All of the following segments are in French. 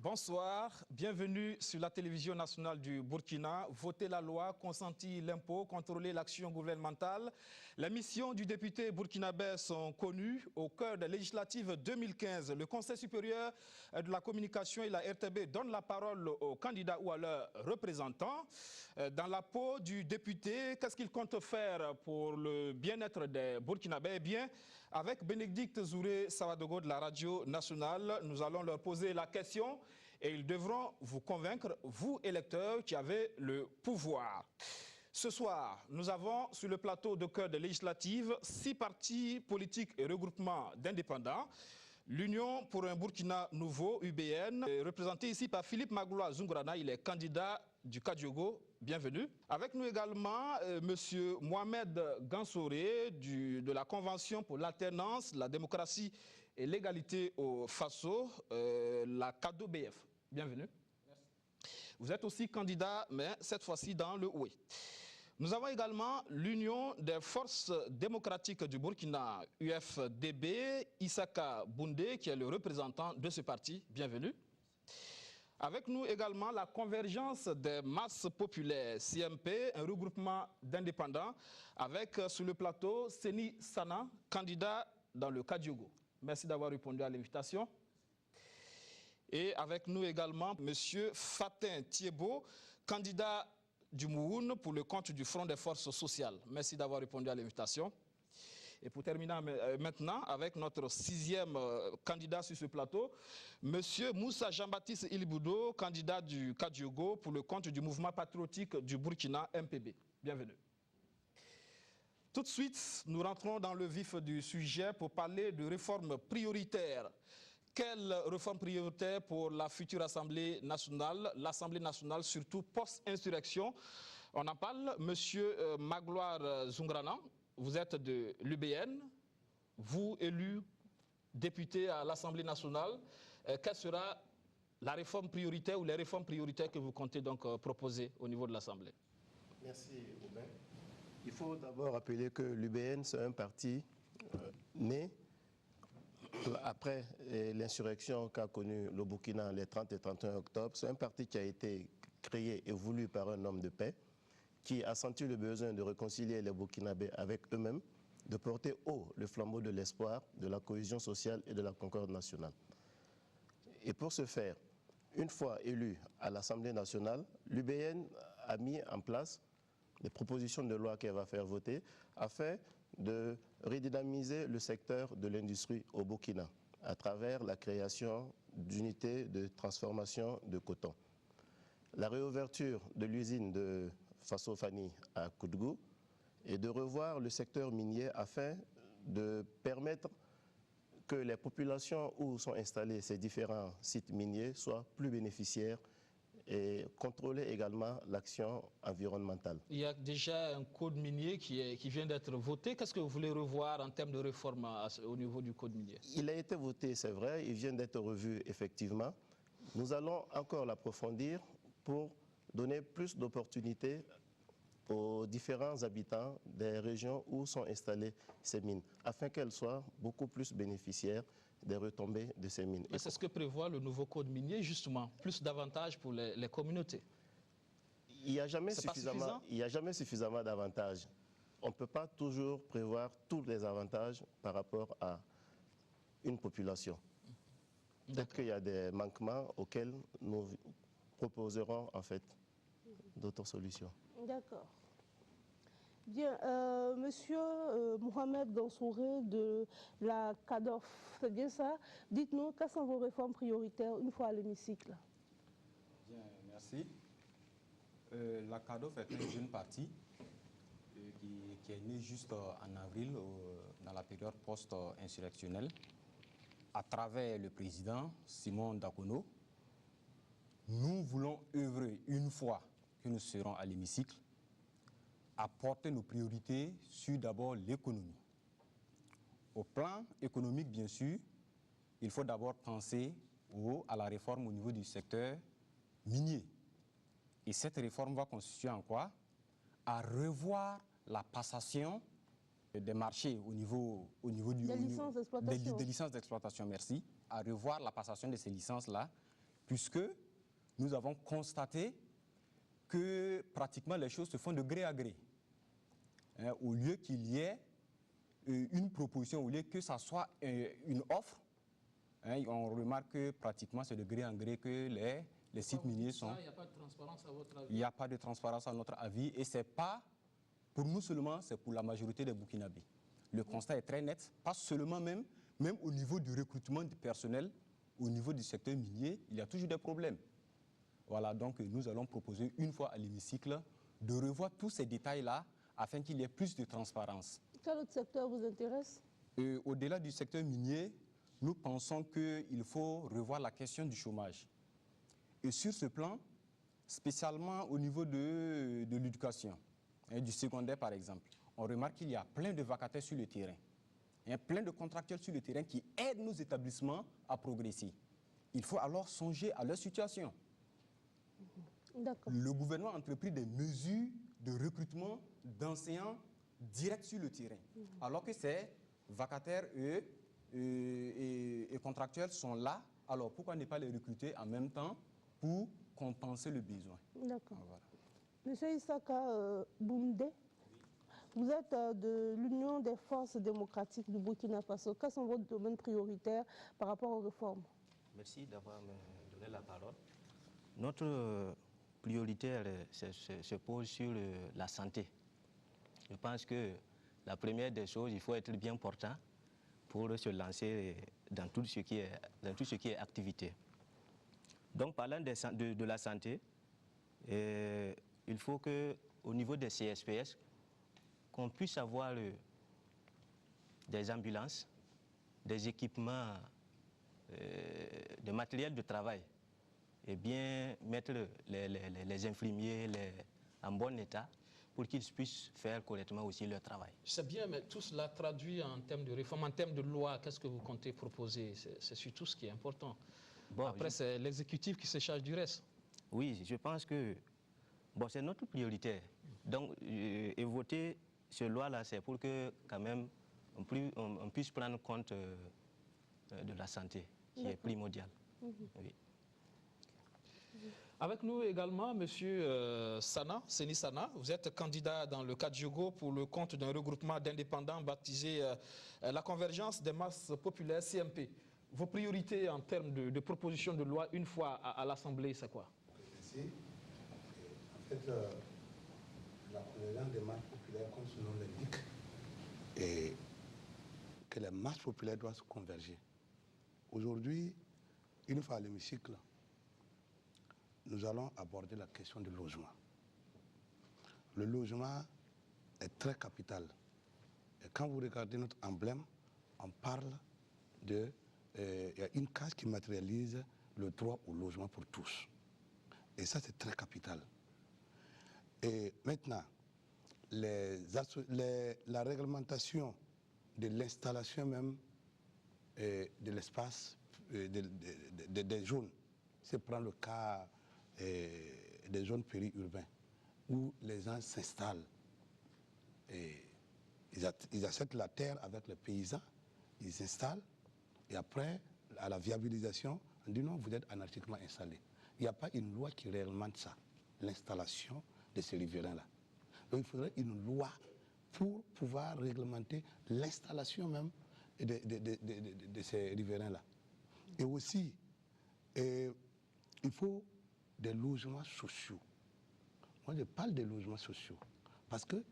Bonsoir, bienvenue sur la télévision nationale du Burkina. Voter la loi, consentir l'impôt, contrôler l'action gouvernementale. Les missions du député burkinabé sont connues. Au cœur des législatives 2015, le Conseil supérieur de la communication et la RTB donnent la parole aux candidats ou à leurs représentants. Dans la peau du député, qu'est-ce qu'il compte faire pour le bien-être des Burkinabés? Eh bien, avec Bénédicte Zouré Sawadogo de la radio nationale, nous allons leur poser la question. Et ils devront vous convaincre, vous électeurs qui avez le pouvoir. Ce soir, nous avons sur le plateau de cœur des législatives 6 partis politiques et regroupements d'indépendants. L'Union pour un Burkina nouveau, UBN, représenté ici par Philippe Magloire Zungrana, il est candidat du Kadiogo. Bienvenue. Avec nous également M. Mohamed Gansouré de la Convention pour l'alternance, la démocratie et l'égalité au FASO, la CADO-BF. Bienvenue. Merci. Vous êtes aussi candidat, mais cette fois-ci dans le OUE. Nous avons également l'Union des forces démocratiques du Burkina, UFDB, Issaka Boundé, qui est le représentant de ce parti. Bienvenue. Avec nous également la convergence des masses populaires, CMP, un regroupement d'indépendants, avec sur le plateau Seni Sana, candidat dans le Kadiogo. Merci d'avoir répondu à l'invitation. Et avec nous également M. Fatin Thiebo, candidat du Mouhoun pour le compte du Front des forces sociales. Merci d'avoir répondu à l'invitation. Et pour terminer maintenant avec notre 6e candidat sur ce plateau, M. Moussa Jean-Baptiste Iliboudo, candidat du Kadiogo pour le compte du mouvement patriotique du Burkina, MPB. Bienvenue. Tout de suite, nous rentrons dans le vif du sujet pour parler de réformes prioritaires. Quelle réforme prioritaire pour la future Assemblée nationale, l'Assemblée nationale surtout post-insurrection? On en parle. Monsieur Magloire Zungrana, vous êtes de l'UBN, vous élu député à l'Assemblée nationale. Quelle sera la réforme prioritaire ou les réformes prioritaires que vous comptez donc proposer au niveau de l'Assemblée? Merci, Aubin. Il faut d'abord rappeler que l'UBN, c'est un parti né après l'insurrection qu'a connue le Burkina les 30 et 31 octobre. C'est un parti qui a été créé et voulu par un homme de paix, qui a senti le besoin de réconcilier les Burkinabés avec eux-mêmes, de porter haut le flambeau de l'espoir, de la cohésion sociale et de la concorde nationale. Et pour ce faire, une fois élu à l'Assemblée nationale, l'UBN a mis en place des propositions de loi qu'elle va faire voter afin de redynamiser le secteur de l'industrie au Burkina à travers la création d'unités de transformation de coton. La réouverture de l'usine de Faso Fani à Koudgou et de revoir le secteur minier afin de permettre que les populations où sont installés ces différents sites miniers soient plus bénéficiaires et contrôler également l'action environnementale. Il y a déjà un code minier qui vient d'être voté. Qu'est-ce que vous voulez revoir en termes de réforme au niveau du code minier? Il a été voté, c'est vrai, il vient d'être revu effectivement. Nous allons encore l'approfondir pour donner plus d'opportunités aux différents habitants des régions où sont installées ces mines, afin qu'elles soient beaucoup plus bénéficiaires des retombées de ces mines. C'est ce que prévoit le nouveau code minier, justement, plus d'avantages pour les communautés. Il n'y a jamais suffisamment d'avantages. On ne peut pas toujours prévoir tous les avantages par rapport à une population. Peut-être qu'il y a des manquements auxquels nous proposerons en fait d'autres solutions. D'accord. Bien, monsieur Mohamed Gansouré de la CADOF, c'est bien ça? Dites-nous, quelles sont vos réformes prioritaires une fois à l'hémicycle? Bien, merci. La CADOF est un jeune parti qui est né juste en avril, dans la période post-insurrectionnelle, à travers le président Simon Dakono. Nous voulons œuvrer une fois que nous serons à l'hémicycle, à porter nos priorités sur d'abord l'économie. Au plan économique, bien sûr, il faut d'abord penser à la réforme au niveau du secteur minier. Et cette réforme va consister en quoi? À revoir la passation des marchés au niveau des licences d'exploitation. Des licences d'exploitation, merci. À revoir la passation de ces licences-là puisque nous avons constaté que pratiquement les choses se font de gré à gré. Hein, au lieu qu'il y ait une proposition, au lieu que ça soit une offre, hein, on remarque que pratiquement c'est de gré en gré que les sites miniers sont... Il n'y a pas de transparence à votre avis? Il n'y a pas de transparence à notre avis et ce n'est pas pour nous seulement, c'est pour la majorité des Burkinabés. Le constat est très net, pas seulement même au niveau du recrutement du personnel, au niveau du secteur minier, il y a toujours des problèmes. Voilà, donc nous allons proposer une fois à l'hémicycle de revoir tous ces détails-là afin qu'il y ait plus de transparence. Quel autre secteur vous intéresse? Au-delà du secteur minier, nous pensons qu'il faut revoir la question du chômage. Et sur ce plan, spécialement au niveau de l'éducation, hein, du secondaire par exemple, on remarque qu'il y a plein de vacataires sur le terrain. Il y a plein de contractuels sur le terrain qui aident nos établissements à progresser. Il faut alors songer à leur situation. Le gouvernement a entrepris des mesures de recrutement d'enseignants directs sur le terrain, alors que ces vacataires et contractuels sont là. Alors pourquoi ne pas les recruter en même temps pour compenser le besoin? D'accord. Voilà. Monsieur Issaka Boumdé, vous êtes de l'Union des forces démocratiques du Burkina Faso. Quels sont vos domaines prioritaires par rapport aux réformes? Merci d'avoir me donné la parole. Notre priorité se pose sur la santé. Je pense que la première des choses, il faut être bien portant pour se lancer dans tout ce qui est activité. Donc, parlant de la santé, il faut qu'au niveau des CSPS, qu'on puisse avoir des ambulances, des équipements, de matériel de travail, et bien mettre les infirmiers en bon état pour qu'ils puissent faire correctement aussi leur travail. C'est bien, mais tout cela traduit en termes de réforme, en termes de loi, qu'est-ce que vous comptez proposer? C'est surtout ce qui est important. Bon, après, c'est l'exécutif qui se charge du reste. Oui, je pense que c'est notre priorité. Donc, et voter cette loi-là, c'est pour que quand même on puisse prendre compte de la santé, qui est primordiale. Oui. Avec nous également, monsieur Seni Sana, vous êtes candidat dans le cadre Djogo pour le compte d'un regroupement d'indépendants baptisé la Convergence des masses populaires, CMP. Vos priorités en termes de proposition de loi une fois à l'Assemblée, c'est quoi? Merci. En fait, la Convergence des masses populaires, comme son nom l'indique, est que les masses populaires doivent se converger. Aujourd'hui, une fois à l'hémicycle, nous allons aborder la question du logement. Le logement est très capital. Et quand vous regardez notre emblème, on parle de... il y a une case qui matérialise le droit au logement pour tous. Et ça, c'est très capital. Et maintenant, la réglementation de l'installation même de l'espace, des zones, c'est prendre le cas des zones périurbaines où les gens s'installent. Ils achètent la terre avec les paysans, ils s'installent et après, à la viabilisation, on dit non, vous êtes anarchiquement installés. Il n'y a pas une loi qui réglemente ça, l'installation de ces riverains-là. Donc il faudrait une loi pour pouvoir réglementer l'installation même de ces riverains-là. Et aussi, il faut des logements sociaux. Moi, je parle des logements sociaux parce que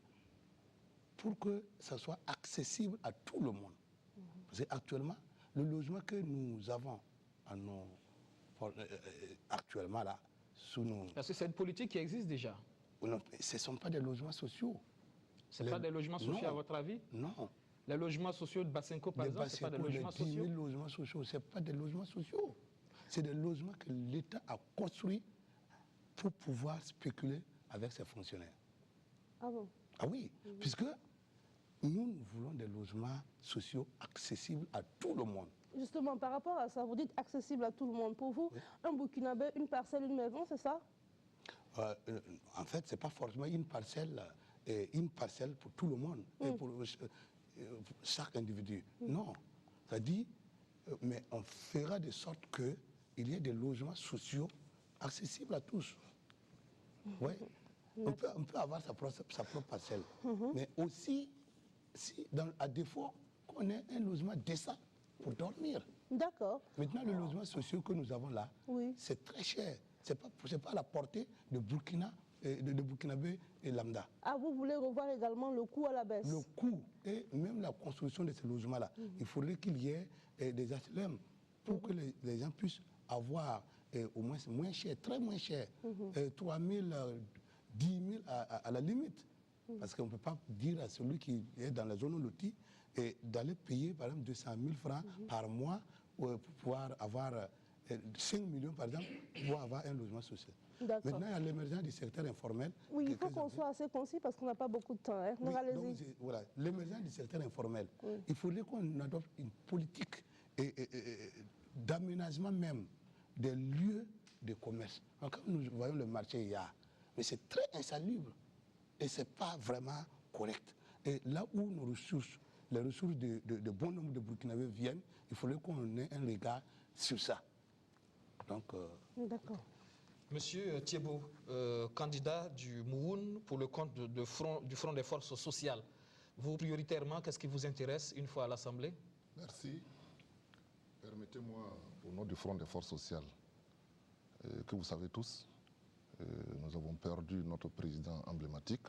pour que ça soit accessible à tout le monde. Parce qu'actuellement, le logement que nous avons actuellement là, sous nos... Parce que c'est une politique qui existe déjà. Non, ce ne sont pas des logements sociaux. Ce ne sont pas des logements sociaux à votre avis? Non. Les logements sociaux de Basenko, par exemple, ce ne sont pas des logements sociaux? 10 000 logements sociaux, ce n'est pas des logements sociaux. C'est des logements que l'État a construits pour pouvoir spéculer avec ses fonctionnaires. Ah bon? Ah oui, puisque nous voulons des logements sociaux accessibles à tout le monde. Justement, par rapport à ça, vous dites accessible à tout le monde. Pour vous, un Burkinabé, une parcelle, une maison, c'est ça? En fait, ce n'est pas forcément une parcelle pour tout le monde, et pour chaque individu. Non, ça dit, mais on fera de sorte qu'il il y ait des logements sociaux accessibles à tous. Ouais. On peut avoir sa propre parcelle. Mais aussi, à défaut, qu'on ait un logement décent pour dormir. D'accord. Maintenant, le logement social que nous avons là, Oui. c'est très cher. Ce n'est pas à la portée de Burkinabé et Lambda. Ah, vous voulez revoir également le coût à la baisse? Le coût et même la construction de ces logements-là, il faudrait qu'il y ait des HLM pour que les gens puissent avoir au moins moins cher, très moins cher, 3 000, 10 000 à la limite. Parce qu'on ne peut pas dire à celui qui est dans la zone lotie d'aller payer par exemple 200 000 francs par mois pour pouvoir avoir 5 millions par exemple, pour pouvoir avoir un logement social. Maintenant, il y a l'émergence du secteur informel. Oui, il faut qu'on soit assez concis parce qu'on n'a pas beaucoup de temps. Hein. Oui, voilà, l'émergence du secteur informel. Il faudrait qu'on adopte une politique d'aménagement même des lieux de commerce. Quand nous voyons le marché hier, mais c'est très insalubre et ce n'est pas vraiment correct. Et là où nos ressources, les ressources de bon nombre de Burkinabés viennent, il faudrait qu'on ait un regard sur ça. Donc, d'accord. Monsieur Thiébaut, candidat du Mouhoun pour le compte du Front des forces sociales, vous prioritairement, qu'est-ce qui vous intéresse une fois à l'Assemblée? Merci. Permettez-moi, au nom du Front des forces sociales, que vous savez tous, nous avons perdu notre président emblématique,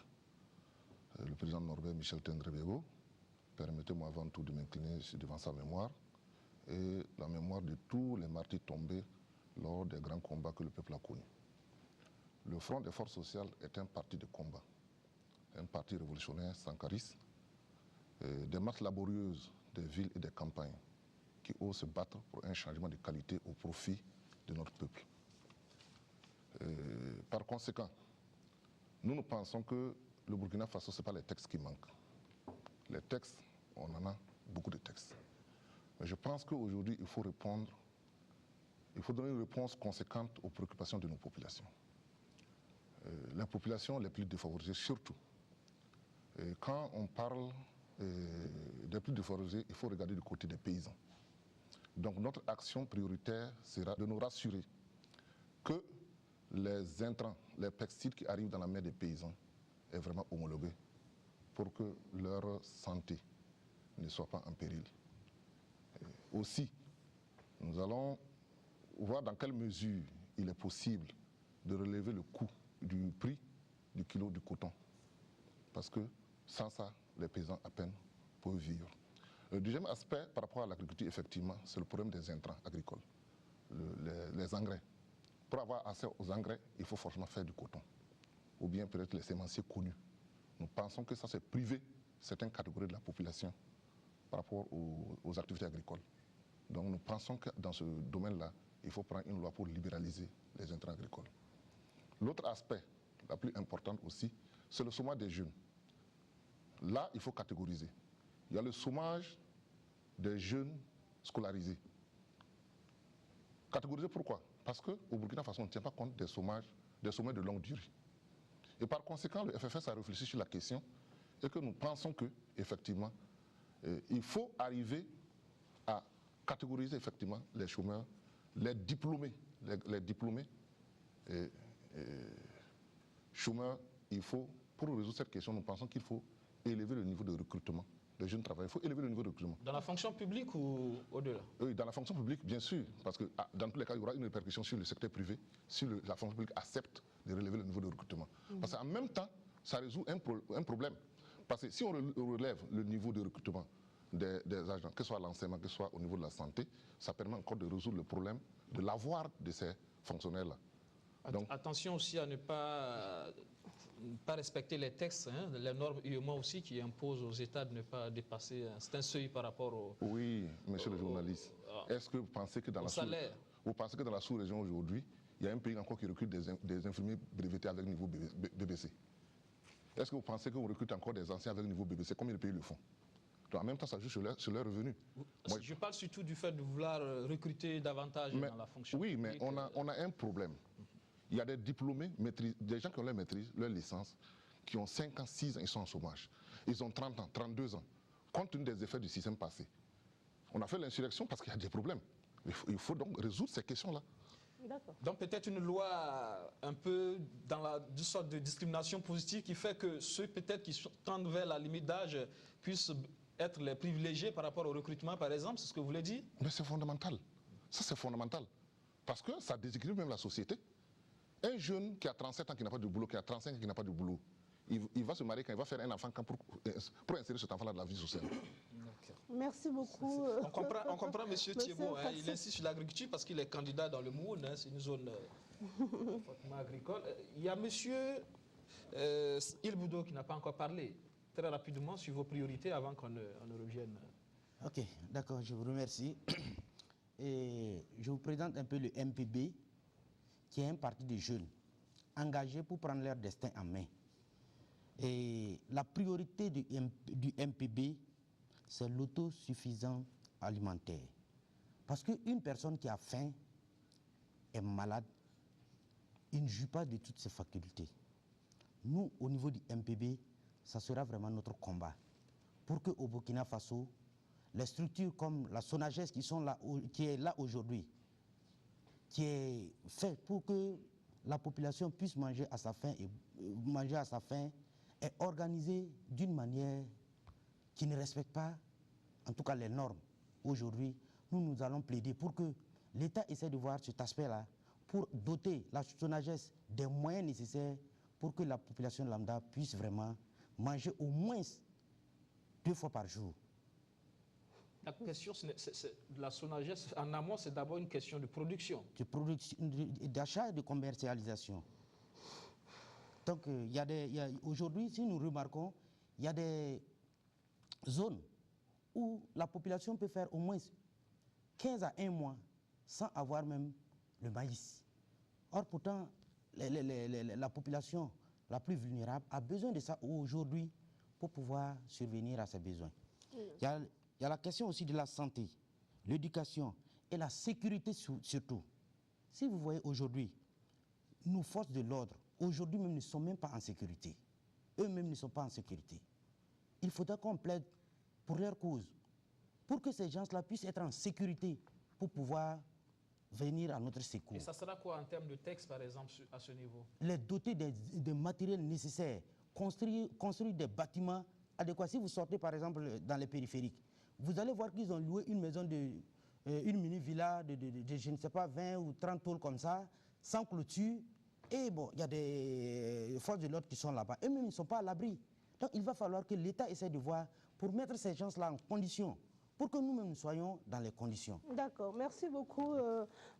le président Norbert Michel Tendré-Bégo. Permettez-moi avant tout de m'incliner devant sa mémoire et la mémoire de tous les martyrs tombés lors des grands combats que le peuple a connus. Le Front des forces sociales est un parti de combat, un parti révolutionnaire sans charisme, des masses laborieuses des villes et des campagnes qui osent se battre pour un changement de qualité au profit de notre peuple. Par conséquent, nous pensons que le Burkina Faso, ce n'est pas les textes qui manquent. Les textes, on en a beaucoup de textes. Mais je pense qu'aujourd'hui, il faut donner une réponse conséquente aux préoccupations de nos populations. Les populations les plus défavorisées surtout. Quand on parle des plus défavorisés, il faut regarder du côté des paysans. Donc notre action prioritaire sera de nous rassurer que les intrants, les pesticides qui arrivent dans la main des paysans est vraiment homologué pour que leur santé ne soit pas en péril. Aussi, nous allons voir dans quelle mesure il est possible de relever le coût du prix du kilo du coton. Parce que sans ça, les paysans à peine peuvent vivre. Le deuxième aspect par rapport à l'agriculture, effectivement, c'est le problème des intrants agricoles, les engrais. Pour avoir accès aux engrais, il faut forcément faire du coton, ou bien peut-être les sémenciers connus. Nous pensons que ça, c'est priver certaines catégories de la population par rapport aux activités agricoles. Donc nous pensons que dans ce domaine-là, il faut prendre une loi pour libéraliser les intrants agricoles. L'autre aspect, la plus importante aussi, c'est le chômage des jeunes. Là, il faut catégoriser. Il y a le chômage des jeunes scolarisés. Catégoriser pourquoi? Parce qu'au Burkina Faso, on ne tient pas compte des chômages de longue durée. Et par conséquent, le FFS a réfléchi sur la question et que nous pensons qu'effectivement, il faut arriver à catégoriser effectivement les chômeurs, les diplômés, chômeurs. Il faut, pour résoudre cette question, nous pensons qu'il faut élever le niveau de recrutement des jeunes travailleurs. Il faut élever le niveau de recrutement. Dans la fonction publique ou au-delà? Oui, dans la fonction publique, bien sûr, parce que dans tous les cas, il y aura une répercussion sur le secteur privé, si la fonction publique accepte de relever le niveau de recrutement. Parce qu'en même temps, ça résout un problème. Parce que si on relève le niveau de recrutement des agents, que ce soit l'enseignement, que ce soit au niveau de la santé, ça permet encore de résoudre le problème de l'avoir de ces fonctionnaires-là. Donc, attention aussi à ne pas respecter les textes, hein, les normes UEMOA aussi qui imposent aux États de ne pas dépasser un certain seuil par rapport au... Oui, monsieur le journaliste. Est-ce que vous pensez que dans la sous-région aujourd'hui, il y a un pays encore qui recrute des infirmiers brevetés avec niveau BBC? Est-ce que vous pensez qu'on recrute encore des anciens avec niveau BBC? Combien de pays le font? Donc en même temps, ça joue sur leurs revenus. Je parle surtout du fait de vouloir recruter davantage dans la fonction publique. Oui, mais on a un problème. Il y a des diplômés, des gens qui ont leur maîtrise, leur licence, qui ont 5 ans, 6 ans, ils sont en chômage. Ils ont 30 ans, 32 ans. Compte tenu des effets du système passé. On a fait l'insurrection parce qu'il y a des problèmes. Il faut donc résoudre ces questions-là. D'accord. Donc peut-être une loi un peu dans une sorte de discrimination positive qui fait que ceux peut-être qui tendent vers la limite d'âge puissent être les privilégiés par rapport au recrutement, par exemple, c'est ce que vous voulez dire? Mais c'est fondamental. Ça, c'est fondamental. Parce que ça déséquilibre même la société. Un jeune qui a 37 ans qui n'a pas de boulot, qui a 35 ans qui n'a pas de boulot, il va se marier quand il va faire un enfant pour insérer cet enfant-là dans la vie sociale. Merci beaucoup. On comprend M. Thibault, hein, il Fassé. insiste sur l'agriculture parce qu'il est candidat dans le Moun, hein, c'est une zone fortement agricole. Il y a M. Ilboudo qui n'a pas encore parlé. Très rapidement sur vos priorités avant qu'on ne revienne. Ok, d'accord, je vous remercie. Et je vous présente un peu le MPB, qui est un parti de jeunes engagés pour prendre leur destin en main. Et la priorité du MPB, c'est l'autosuffisance alimentaire. Parce qu'une personne qui a faim est malade, il ne joue pas de toutes ses facultés. Nous, au niveau du MPB, ça sera vraiment notre combat. Pour qu'au Burkina Faso, les structures comme la SONAGES qui est là aujourd'hui, qui est fait pour que la population puisse manger à sa faim est organisée d'une manière qui ne respecte pas, en tout cas les normes. Aujourd'hui, nous allons plaider pour que l'État essaie de voir cet aspect-là, pour doter la SONAGES des moyens nécessaires pour que la population lambda puisse vraiment manger au moins 2 fois par jour. La question de la SONAGES, en amont, c'est d'abord une question de production. D'achat et de commercialisation. Donc, aujourd'hui, si nous remarquons, il y a des zones où la population peut faire au moins 15 à 1 mois sans avoir même le maïs. Or, pourtant, la population la plus vulnérable a besoin de ça aujourd'hui pour pouvoir survenir à ses besoins. Il y a la question aussi de la santé, l'éducation et la sécurité surtout. Si vous voyez aujourd'hui, nos forces de l'ordre, aujourd'hui même ne sont même pas en sécurité. Eux-mêmes ne sont pas en sécurité. Il faudra qu'on plaide pour leur cause, pour que ces gens-là puissent être en sécurité pour pouvoir venir à notre secours. Et ça sera quoi en termes de texte, par exemple, à ce niveau? Les doter des matériels nécessaires, construire des bâtiments adéquats. Si vous sortez, par exemple, dans les périphériques, vous allez voir qu'ils ont loué une maison une mini-villa de, je ne sais pas, 20 ou 30 tôles comme ça, sans clôture. Et bon, il y a des forces de l'ordre qui sont là-bas. Eux-mêmes, ils ne sont pas à l'abri. Donc, il va falloir que l'État essaie de voir pour mettre ces gens-là en condition, pour que nous-mêmes soyons dans les conditions. D'accord. Merci beaucoup,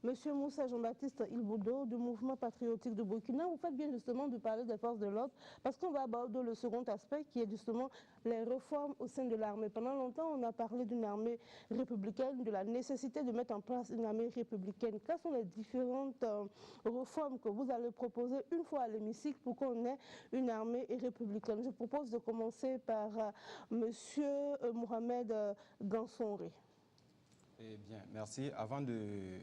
Monsieur Moussa Jean-Baptiste Ilboudo du Mouvement patriotique de Burkina. Vous faites bien justement de parler des forces de l'ordre parce qu'on va aborder le second aspect qui est justement les réformes au sein de l'armée. Pendant longtemps, on a parlé d'une armée républicaine, de la nécessité de mettre en place une armée républicaine. Quelles sont les différentes réformes que vous allez proposer une fois à l'hémicycle pour qu'on ait une armée républicaine? Je propose de commencer par Monsieur Mohamed Gansonré. Eh bien, merci. Avant de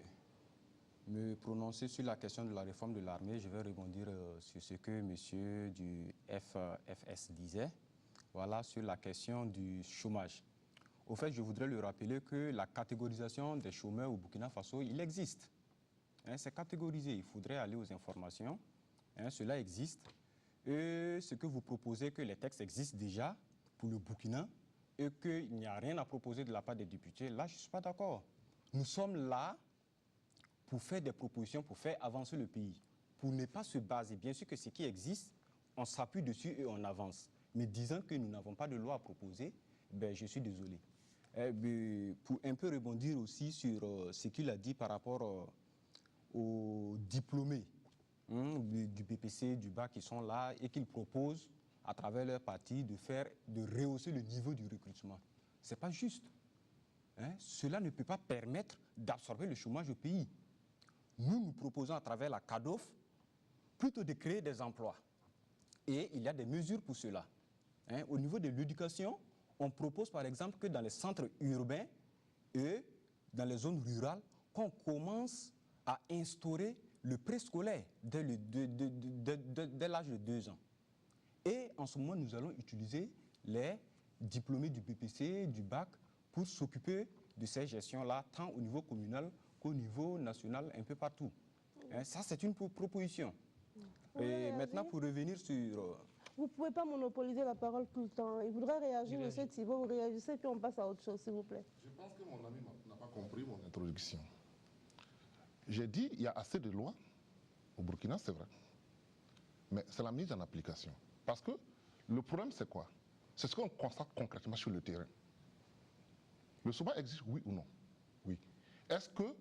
me prononcer sur la question de la réforme de l'armée, je vais rebondir sur ce que monsieur du FS disait, voilà, sur la question du chômage. Au fait, je voudrais le rappeler que la catégorisation des chômeurs au Burkina Faso, il existe. Hein, c'est catégorisé, il faudrait aller aux informations. Hein, cela existe. Et ce que vous proposez, que les textes existent déjà pour le Burkina, et qu'il n'y a rien à proposer de la part des députés, là, je ne suis pas d'accord. Nous sommes là pour faire des propositions, pour faire avancer le pays, pour ne pas se baser. Bien sûr que ce qui existe, on s'appuie dessus et on avance. Mais disant que nous n'avons pas de loi à proposer, ben, je suis désolé. Pour un peu rebondir aussi sur ce qu'il a dit par rapport aux diplômés du BPC, du BAC qui sont là et qu'ils proposent à travers leur parti, de rehausser le niveau du recrutement. Ce n'est pas juste. Hein? Cela ne peut pas permettre d'absorber le chômage au pays. Nous proposons à travers la CADOF plutôt de créer des emplois. Et il y a des mesures pour cela. Hein? Au niveau de l'éducation, on propose par exemple que dans les centres urbains et dans les zones rurales, qu'on commence à instaurer le préscolaire dès l'âge de 2 ans. Et en ce moment, nous allons utiliser les diplômés du BPC, du BAC, pour s'occuper de ces gestions-là, tant au niveau communal qu'au niveau national, un peu partout. Ça, c'est une proposition. Et maintenant, pour revenir sur... Vous ne pouvez pas monopoliser la parole tout le temps. Il voudrait réagir, M. Thibault, vous réagissez, puis on passe à autre chose, s'il vous plaît. Je pense que mon ami n'a pas compris mon introduction. J'ai dit qu'il y a assez de lois au Burkina, c'est vrai. Mais c'est la mise en application. Parce que le problème, c'est quoi? C'est ce qu'on constate concrètement sur le terrain. Le chômage existe, oui ou non? Oui. Est-ce que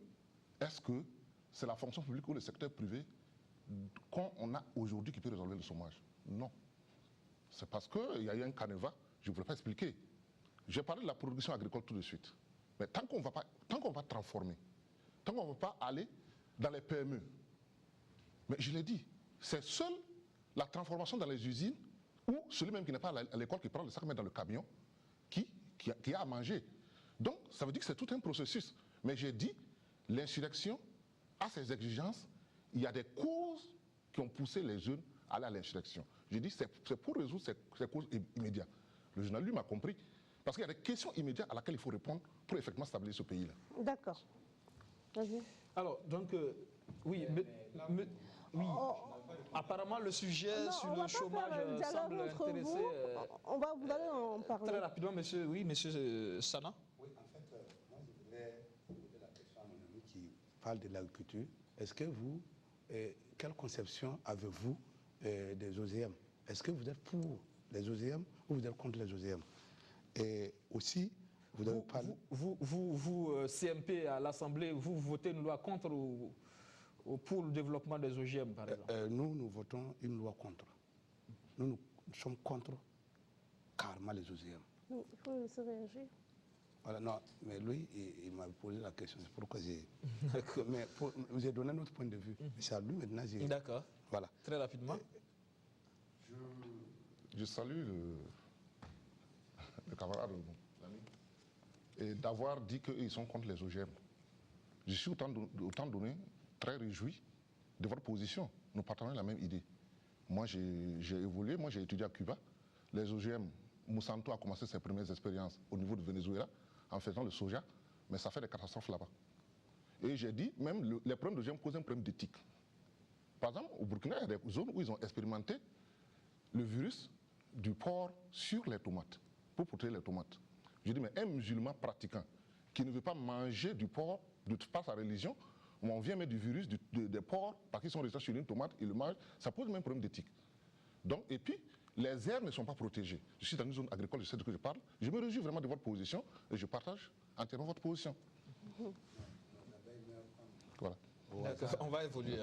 c'est la fonction publique ou le secteur privé qu'on a aujourd'hui qui peut résolver le chômage? Non. C'est parce qu'il y a eu un canevas, je ne voulais pas expliquer. J'ai parlé de la production agricole tout de suite. Mais tant qu'on va transformer, tant qu'on ne va pas aller dans les PME, mais je l'ai dit, c'est seule la transformation dans les usines ou celui même qui n'est pas à l'école qui prend le sac met dans le camion qui a à manger. Donc ça veut dire que c'est tout un processus. Mais j'ai dit, l'insurrection a ses exigences, il y a des causes qui ont poussé les jeunes à aller à l'insurrection. J'ai dit, c'est pour résoudre ces causes immédiates. Le journal, lui, m'a compris. Parce qu'il y a des questions immédiates à laquelle il faut répondre pour effectivement stabiliser ce pays-là. D'accord. Vas-y. Alors, donc, oui, apparemment, le sujet sur le chômage semble intéresser... Vous allez en parler. Très rapidement, monsieur Sana. Oui, en fait, moi, je voudrais poser la question à mon ami qui parle de l'agriculture. Est-ce que vous, quelle conception avez-vous des OGM? Est-ce que vous êtes pour les OGM ou vous êtes contre les OGM? Et aussi, vous avez parlé... Vous, CMP à l'Assemblée, vous votez une loi contre ou pour le développement des OGM, par exemple? Nous votons une loi contre. Nous sommes contre carrément les OGM. Il faut laisser réagir. Voilà, non, mais lui, il m'a posé la question, c'est pourquoi j'ai... Mais j'ai donné notre point de vue. C'est à lui maintenant, j'ai... D'accord. Voilà. Très rapidement. Je salue le camarade, l'ami, et d'avoir dit qu'ils sont contre les OGM. Je suis autant donné très réjoui de votre position. Nous partageons la même idée. Moi, j'ai évolué, moi j'ai étudié à Cuba. Les OGM, Monsanto a commencé ses premières expériences au niveau du Venezuela en faisant le soja, mais ça fait des catastrophes là-bas. Et j'ai dit, même les problèmes d'OGM posent un problème d'éthique. Par exemple, au Burkina, il y a des zones où ils ont expérimenté le virus du porc sur les tomates, pour protéger les tomates. Je dis, mais un musulman pratiquant qui ne veut pas manger du porc de par sa religion, où on vient mettre du virus des porcs parce qu'ils sont restés sur une tomate, ils le mangent, ça pose même un problème d'éthique. Donc, et puis, les aires ne sont pas protégées. Je suis dans une zone agricole, je sais de quoi je parle. Je me réjouis vraiment de votre position et je partage entièrement votre position. Voilà. On va évoluer.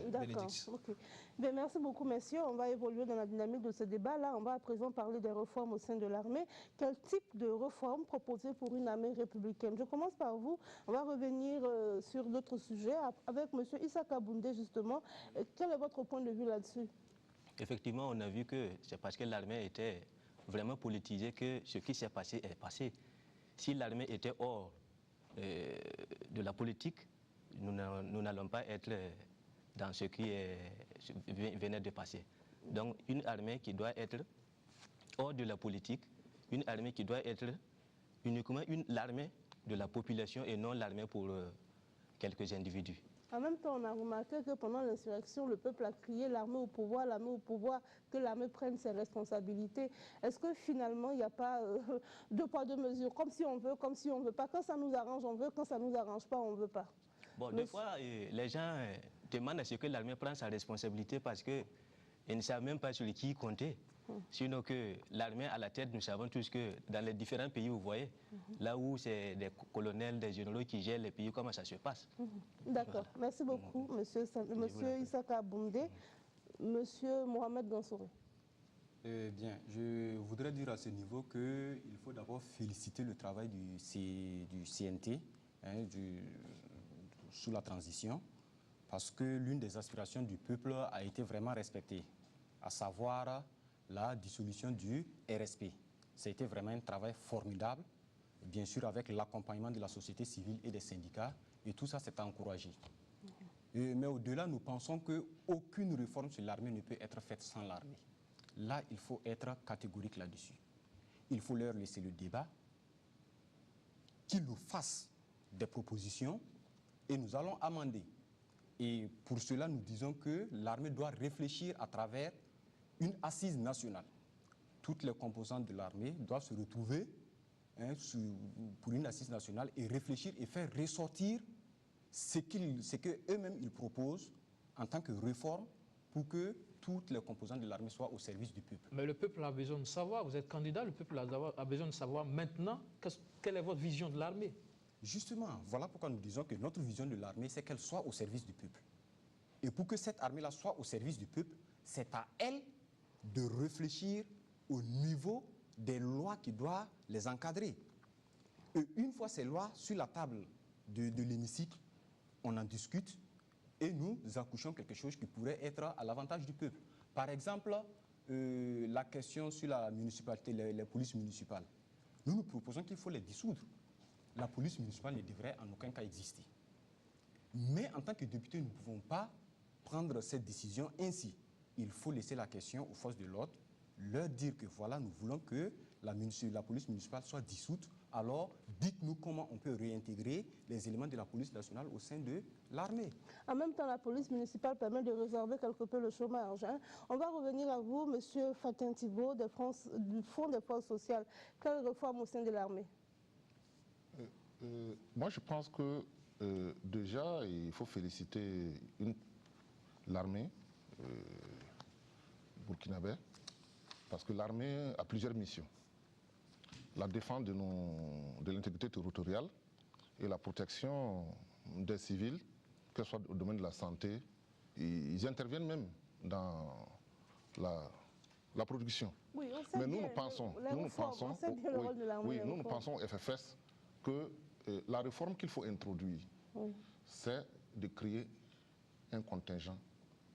D'accord. Okay. Merci beaucoup, messieurs. On va évoluer dans la dynamique de ce débat. Là, on va à présent parler des réformes au sein de l'armée. Quel type de réformes proposer pour une armée républicaine? Je commence par vous. On va revenir sur d'autres sujets avec M. Issaka Boundé, justement. Quel est votre point de vue là-dessus? Effectivement, on a vu que c'est parce que l'armée était vraiment politisée que ce qui s'est passé est passé. Si l'armée était hors de la politique, nous n'allons pas être dans ce qui venait de passer. Donc une armée qui doit être hors de la politique, une armée qui doit être uniquement l'armée de la population et non l'armée pour quelques individus. En même temps, on a remarqué que pendant l'insurrection, le peuple a crié l'armée au pouvoir, que l'armée prenne ses responsabilités. Est-ce que finalement, il n'y a pas deux poids, deux mesures, comme si on veut, comme si on ne veut pas? Quand ça nous arrange, on veut, quand ça ne nous arrange pas, on ne veut pas. Bon, des fois, les gens demandent à ce que l'armée prenne sa responsabilité parce qu'ils ne savent même pas sur qui compter. Sinon que l'armée à la tête, nous savons tous que dans les différents pays, vous voyez, là où c'est des colonels, des généraux qui gèrent les pays, comment ça se passe. D'accord. Merci beaucoup, monsieur Issaka Boundé. Monsieur Mohamed Gansouré. Bien, je voudrais dire à ce niveau qu'il faut d'abord féliciter le travail du CNT, sous la transition, parce que l'une des aspirations du peuple a été vraiment respectée, à savoir la dissolution du RSP. Ça a été vraiment un travail formidable, bien sûr avec l'accompagnement de la société civile et des syndicats, et tout ça s'est encouragé. Mais au-delà, nous pensons qu'aucune réforme sur l'armée ne peut être faite sans l'armée. Là, il faut être catégorique là-dessus. Il faut leur laisser le débat, qu'ils nous fassent des propositions, et nous allons amender. Et pour cela, nous disons que l'armée doit réfléchir à travers une assise nationale. Toutes les composantes de l'armée doivent se retrouver pour une assise nationale et réfléchir et faire ressortir ce qu'eux-mêmes ils proposent en tant que réforme pour que toutes les composantes de l'armée soient au service du peuple. Mais le peuple a besoin de savoir, vous êtes candidat, le peuple a besoin de savoir maintenant quelle est votre vision de l'armée. Justement, voilà pourquoi nous disons que notre vision de l'armée, c'est qu'elle soit au service du peuple. Et pour que cette armée-là soit au service du peuple, c'est à elle de réfléchir au niveau des lois qui doivent les encadrer. Et une fois ces lois sur la table de l'hémicycle, on en discute et nous accouchons quelque chose qui pourrait être à l'avantage du peuple. Par exemple, la question sur la municipalité, les polices municipales. Nous proposons qu'il faut les dissoudre. La police municipale ne devrait en aucun cas exister. Mais en tant que député, nous ne pouvons pas prendre cette décision ainsi. Il faut laisser la question aux forces de l'ordre, leur dire que voilà, nous voulons que la police municipale soit dissoute. Alors, dites-nous comment on peut réintégrer les éléments de la police nationale au sein de l'armée. En même temps, la police municipale permet de résorber quelque peu le chômage. On va revenir à vous, M. Fatin Thibault, du Fonds des forces sociales. Quelle réforme au sein de l'armée? Moi, je pense que déjà, il faut féliciter l'armée burkinabé, parce que l'armée a plusieurs missions. La défense de l'intégrité territoriale et la protection des civils, que ce soit au domaine de la santé. Ils interviennent même dans la production. Oui, on sait mais bien, nous pensons au FFS que la réforme qu'il faut introduire, c'est de créer un contingent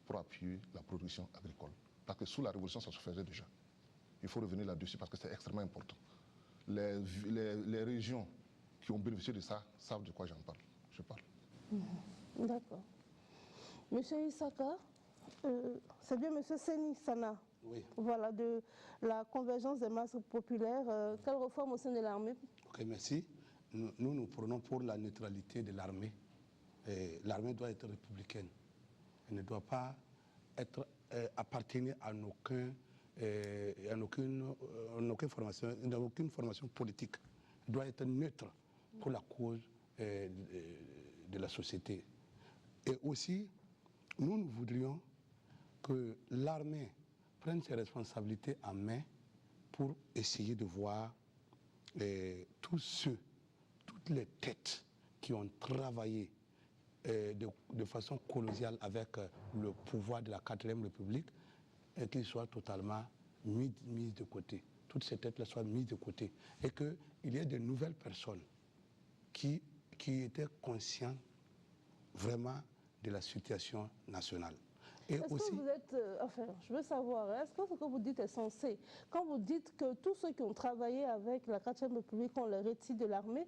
pour appuyer la production agricole. Parce que sous la Révolution, ça se faisait déjà. Il faut revenir là-dessus parce que c'est extrêmement important. Les régions qui ont bénéficié de ça savent de quoi je parle. D'accord. Monsieur Issaka, c'est bien Monsieur Seni Sana. Oui. Voilà, de la convergence des masses populaires. Quelle réforme au sein de l'armée? Ok, merci. Nous prenons pour la neutralité de l'armée. L'armée doit être républicaine. Elle ne doit pas appartenir à aucune formation politique. Elle doit être neutre pour la cause de la société. Et aussi, nous voudrions que l'armée prenne ses responsabilités en main pour essayer de voir toutes les têtes qui ont travaillé de façon collégiale avec le pouvoir de la 4e République et qu'ils soient totalement mis de côté. Toutes ces têtes-là soient mises de côté. Et qu'il y ait de nouvelles personnes qui étaient conscientes vraiment de la situation nationale. Est-ce que vous êtes, je veux savoir, est-ce que ce que vous dites est censé? Quand vous dites que tous ceux qui ont travaillé avec la 4e République, on les retire de l'armée,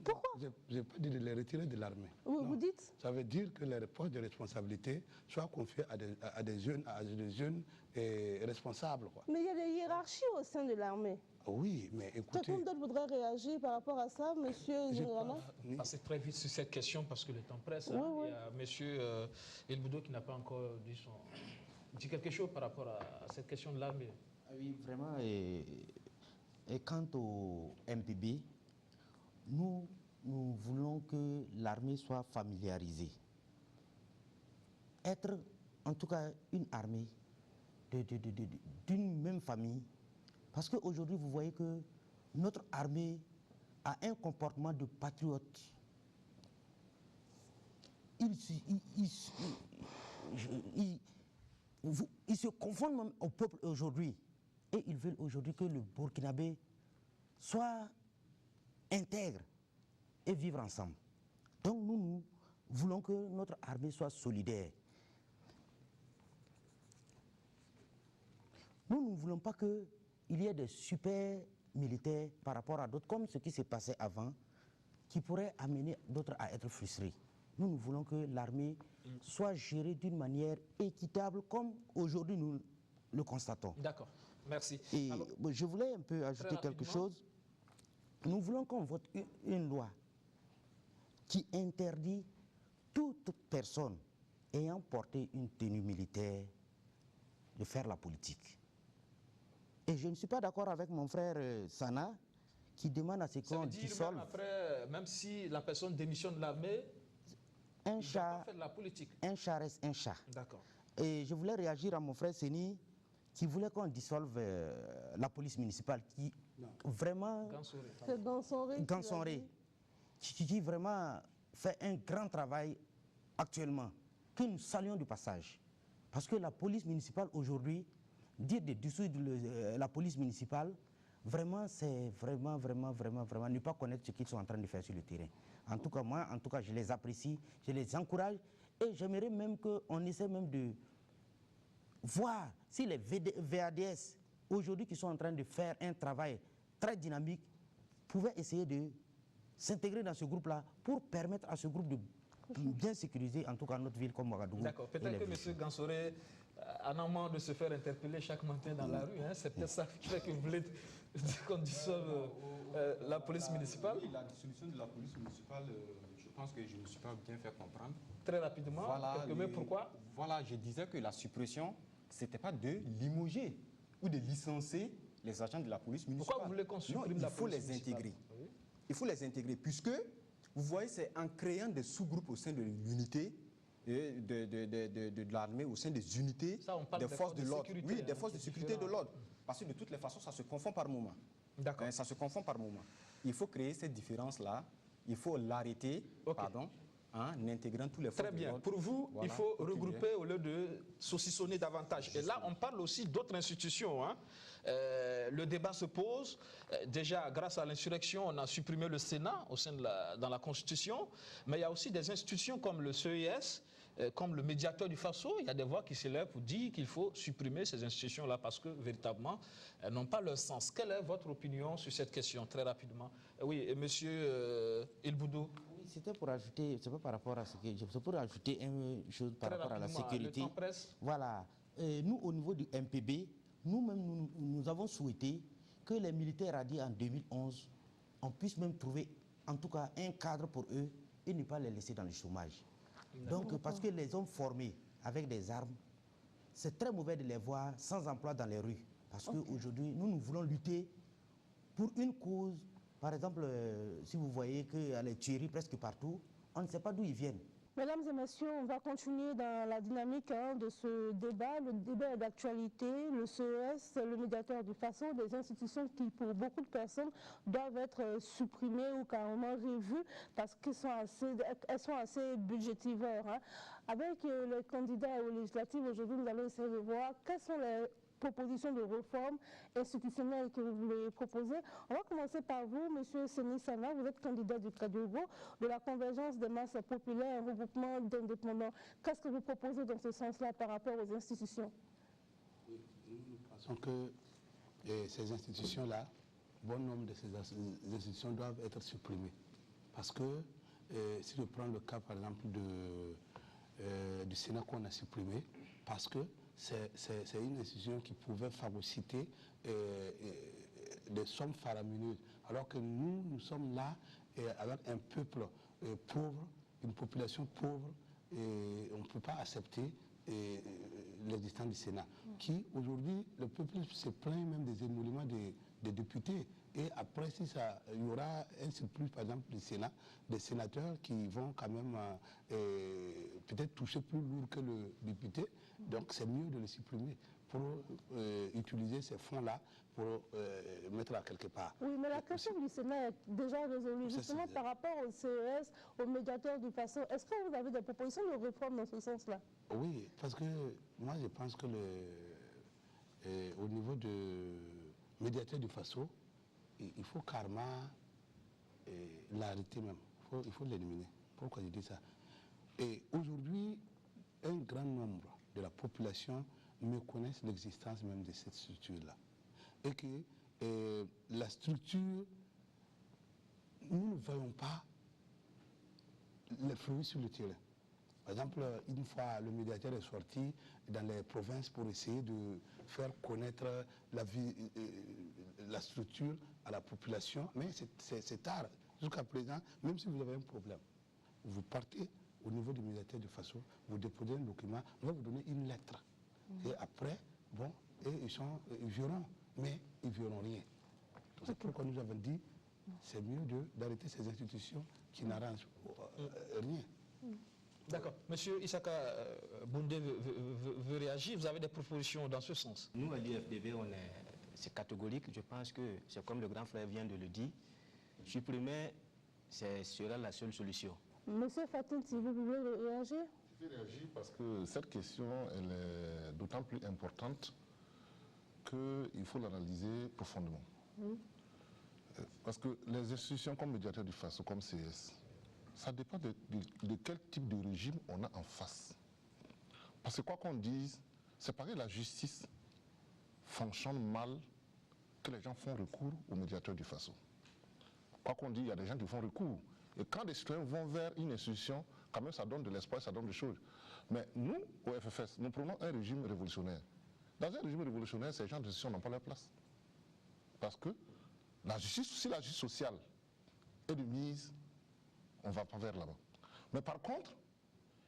pourquoi? Je n'ai pas dit de les retirer de l'armée. Vous dites? Ça veut dire que les postes de responsabilité soient confiés à des jeunes responsables. Quoi. Mais il y a des hiérarchies au sein de l'armée. Oui, mais écoutez... Quelqu'un d'autre voudrait réagir par rapport à ça, monsieur Général? Passer très vite sur cette question parce que le temps presse. Oui, oui. Il y a monsieur Elboudo qui n'a pas encore dit quelque chose par rapport à cette question de l'armée. Oui, vraiment. Et quant au MPB, nous voulons que l'armée soit familiarisée. Être, en tout cas, une armée d'une même famille. Parce qu'aujourd'hui, vous voyez que notre armée a un comportement de patriote. Il se confondent même au peuple aujourd'hui. Et ils veulent aujourd'hui que le Burkinabé soit intègre et vivre ensemble. Donc nous voulons que notre armée soit solidaire. Nous ne voulons pas qu'il y ait des super militaires par rapport à d'autres, comme ce qui s'est passé avant, qui pourraient amener d'autres à être frustrés. Nous voulons que l'armée soit gérée d'une manière équitable, comme aujourd'hui nous le constatons. D'accord, merci. Et alors, je voulais un peu ajouter quelque chose. Nous voulons qu'on vote une loi qui interdit toute personne ayant porté une tenue militaire de faire la politique. Et je ne suis pas d'accord avec mon frère Sana qui demande à ce qu'on dissolve. Même après, même si la personne démissionne de l'armée, un chat, faire de la politique. Un chat reste un chat. D'accord. Et je voulais réagir à mon frère Seni qui voulait qu'on dissolve la police municipale qui vraiment... Gansoré. Qui vraiment fait un grand travail actuellement, que nous saluons du passage. Parce que la police municipale aujourd'hui, dire de dissoudre la police municipale, vraiment, c'est vraiment ne pas connaître ce qu'ils sont en train de faire sur le terrain. En tout cas, moi, je les apprécie, je les encourage et j'aimerais même qu'on essaie même de voir si les VADS, aujourd'hui, qui sont en train de faire un travail très dynamique, pouvaient essayer de s'intégrer dans ce groupe-là pour permettre à ce groupe de bien sécuriser, en tout cas, notre ville comme Ouagadougou. D'accord. Peut-être que M. Gansoré en a marre de se faire interpeller chaque matin dans la rue. Hein. C'est peut-être ça qui fait que vous voulez qu'on dissolve la police municipale. Oui, la dissolution de la police municipale, je pense que je ne me suis pas bien fait comprendre. Très rapidement, mais pourquoi? Voilà, je disais que la suppression, ce n'était pas de limoger ou de licencier les agents de la police municipale. Pourquoi vous voulez qu'on supprime la police municipale? Il faut les intégrer. Oui. Il faut les intégrer, puisque, vous voyez, c'est en créant des sous-groupes au sein de l'unité de l'armée, au sein des unités, des forces de l'ordre. Oui, des forces de sécurité de l'ordre. Parce que de toutes les façons, ça se confond par moment. D'accord. Ça se confond par moment. Il faut créer cette différence-là. Il faut l'arrêter, en intégrant tous les forces Très bien. de l'ordre. Pour vous, il faut regrouper au lieu de saucissonner davantage. Et là, on parle aussi d'autres institutions. Hein. Le débat se pose. Déjà, grâce à l'insurrection, on a supprimé le Sénat dans la Constitution. Mais il y a aussi des institutions comme le CES, comme le médiateur du Faso. Il y a des voix qui s'élèvent pour dire qu'il faut supprimer ces institutions-là parce que, véritablement, elles n'ont pas leur sens. Quelle est votre opinion sur cette question, très rapidement? Oui, et monsieur Ilboudou. C'était pour ajouter, c'est pas par rapport à ce que c'est pour ajouter une chose par rapport à la sécurité. Le temps presse. Voilà. Nous, au niveau du MPB, nous-mêmes, nous avons souhaité que les militaires radiés en 2011, on puisse même trouver, en tout cas, un cadre pour eux et ne pas les laisser dans le chômage. Donc, parce que les hommes formés avec des armes, c'est très mauvais de les voir sans emploi dans les rues. Parce qu'aujourd'hui, nous voulons lutter pour une cause. Par exemple, si vous voyez qu'il y a les tueries presque partout, on ne sait pas d'où ils viennent. Mesdames et messieurs, on va continuer dans la dynamique de ce débat. Le débat est d'actualité. Le CES, le médiateur du Faso, des institutions qui, pour beaucoup de personnes, doivent être supprimées ou carrément revues parce qu'elles sont assez budgétivores. Hein. Avec les candidats aux législatives, aujourd'hui, nous allons essayer de voir quelles sont les propositions de réforme institutionnelle que vous voulez proposer. On va commencer par vous, M. Seni Sana. Vous êtes candidat du Kadogo, de la Convergence des masses populaires, un regroupement d'indépendants. Qu'est-ce que vous proposez dans ce sens-là par rapport aux institutions? Oui, nous pensons que ces institutions-là, bon nombre de ces institutions doivent être supprimées. Parce que si je prends le cas, par exemple, du Sénat qu'on a supprimé, parce que c'est une institution qui pouvait phagocyter des sommes faramineuses. Alors que nous sommes là avec un peuple pauvre, une population pauvre, et on ne peut pas accepter l'existence du Sénat. Qui, aujourd'hui, le peuple se plaint même des émoluments des députés. Et après, il y aura un surplus, par exemple, du Sénat, des sénateurs qui vont quand même peut-être toucher plus lourd que le député. Donc, c'est mieux de le supprimer pour utiliser ces fonds-là pour mettre à quelque part. Oui, mais la question du Sénat est déjà résolue. Justement, par rapport au CES, au médiateur du Faso, est-ce que vous avez des propositions de réforme dans ce sens-là? Oui, parce que moi, je pense que au niveau du médiateur du Faso, il faut carrément l'arrêter même. Il faut l'éliminer. Pourquoi je dis ça? Et aujourd'hui, un grand nombre de la population méconnaissent l'existence même de cette structure-là. Et que la structure, nous ne voyons pas les fruits sur le terrain. Par exemple, une fois le médiateur est sorti dans les provinces pour essayer de faire connaître la structure à la population, mais c'est tard. Jusqu'à présent, même si vous avez un problème, vous partez au niveau du médiateur de façon, vous déposez un document, on va vous donner une lettre. Et après, bon, et ils verront, mais ils ne verront rien. C'est pourquoi nous avons dit, c'est mieux d'arrêter ces institutions qui n'arrangent rien. D'accord. Monsieur Issaka Boundé veut réagir. Vous avez des propositions dans ce sens? Nous, à l'UFDB, c'est catégorique. Je pense que c'est comme le grand frère vient de le dire. Supprimer, ce sera la seule solution. Monsieur Fatou, si vous pouvez réagir? Je vais réagir parce que cette question, elle est d'autant plus importante qu'il faut l'analyser profondément. Parce que les institutions comme médiateur du FASO, comme CS, ça dépend de quel type de régime on a en face. Parce que quoi qu'on dise, c'est pareil, la justice fonctionne mal que les gens font recours au médiateur du FASO. Quoi qu'on dise, il y a des gens qui font recours. Et quand les citoyens vont vers une institution, quand même ça donne de l'espoir, ça donne des choses. Mais nous, au FFS, nous prenons un régime révolutionnaire. Dans un régime révolutionnaire, ces gens d'institutions n'ont pas leur place. Parce que la justice, si la justice sociale est de mise, on ne va pas vers là-bas. Mais par contre,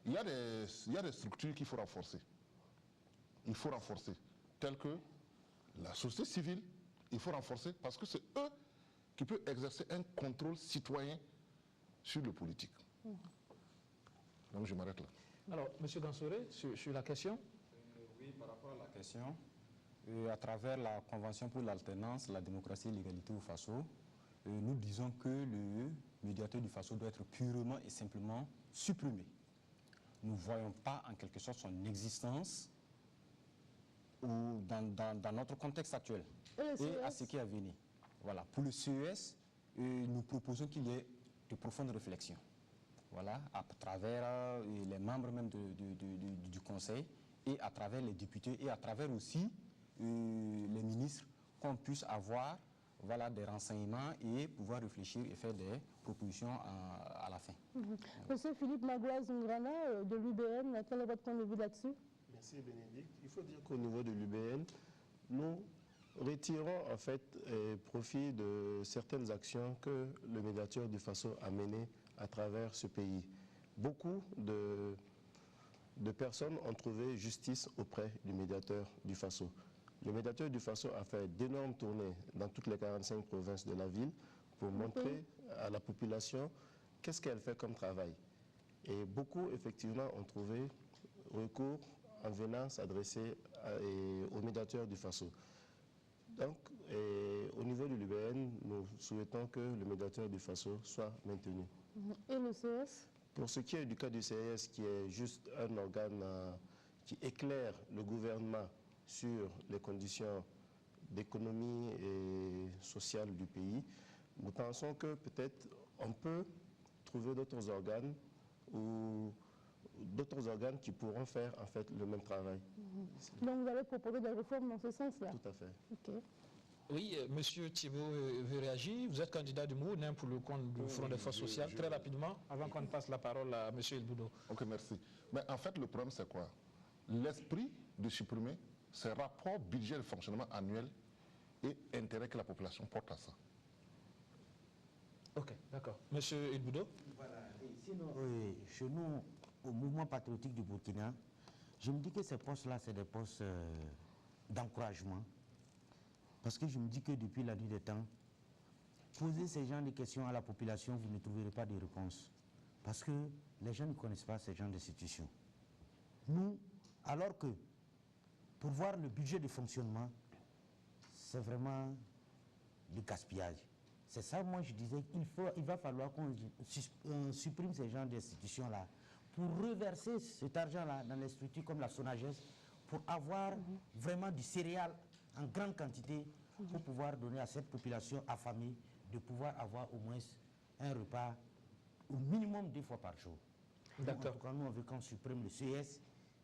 il y a des structures qu'il faut renforcer. Il faut renforcer, telles que la société civile, il faut renforcer parce que c'est eux qui peuvent exercer un contrôle citoyen sur le politique. Donc je m'arrête là. Alors, M. Dansoré, sur la question? Oui, par rapport à la question, à travers la Convention pour l'alternance, la démocratie et l'égalité au FASO, nous disons que le médiateur du FASO doit être purement et simplement supprimé. Nous ne voyons pas en quelque sorte son existence dans notre contexte actuel et à ce qui est à venir. Voilà. Pour le CES, nous proposons qu'il y ait de profondes réflexions. Voilà, à travers les membres même du Conseil et à travers les députés et à travers aussi les ministres, qu'on puisse avoir des renseignements et pouvoir réfléchir et faire des propositions à la fin. Monsieur Philippe Magloire-Zungrana de l'UBN, quel est votre point de vue là-dessus? Merci Bénédicte. Il faut dire qu'au niveau de l'UBN, nous retirons en fait profit de certaines actions que le médiateur du FASO a menées à travers ce pays. Beaucoup de personnes ont trouvé justice auprès du médiateur du FASO. Le médiateur du FASO a fait d'énormes tournées dans toutes les 45 provinces de la ville pour montrer à la population qu'est-ce qu'elle fait comme travail. Et beaucoup, effectivement, ont trouvé recours en venant s'adresser au médiateur du FASO. Donc, au niveau de l'UBN, nous souhaitons que le médiateur du FASO soit maintenu. Et le CS? Pour ce qui est du cas du CS, qui est juste un organe qui éclaire le gouvernement sur les conditions d'économie et sociale du pays, nous pensons que peut-être on peut trouver d'autres organes ou d'autres organes qui pourront faire en fait le même travail. Donc vous allez proposer des réformes dans ce sens-là? Tout à fait. Okay. Oui, Monsieur Thibault veut réagir. Vous êtes candidat du MOUN pour le compte du Front des Forces sociales. Très rapidement, avant qu'on passe la parole à Monsieur Elboudo. Ok, merci. Mais en fait, le problème, c'est quoi? L'esprit de supprimer, c'est rapport budget de fonctionnement annuel et intérêt que la population porte à ça. Ok, d'accord. Monsieur Elboudo? Voilà. Et sinon, chez nous, au mouvement patriotique du Burkina, je me dis que ces postes-là, c'est des postes d'encouragement. Parce que je me dis que depuis la nuit des temps, poser ces genres de questions à la population, vous ne trouverez pas de réponse. Parce que les gens ne connaissent pas ces genres d'institutions. Nous, alors que pour voir le budget de fonctionnement, c'est vraiment du gaspillage. C'est ça, moi, je disais qu'il va falloir qu'on supprime ces genres d'institutions-là pour reverser cet argent-là dans les structures comme la SONAGES pour avoir vraiment du céréal en grande quantité pour pouvoir donner à cette population affamée de pouvoir avoir au moins un repas au minimum 2 fois par jour. D'accord. En tout cas, nous, on veut qu'on supprime le CS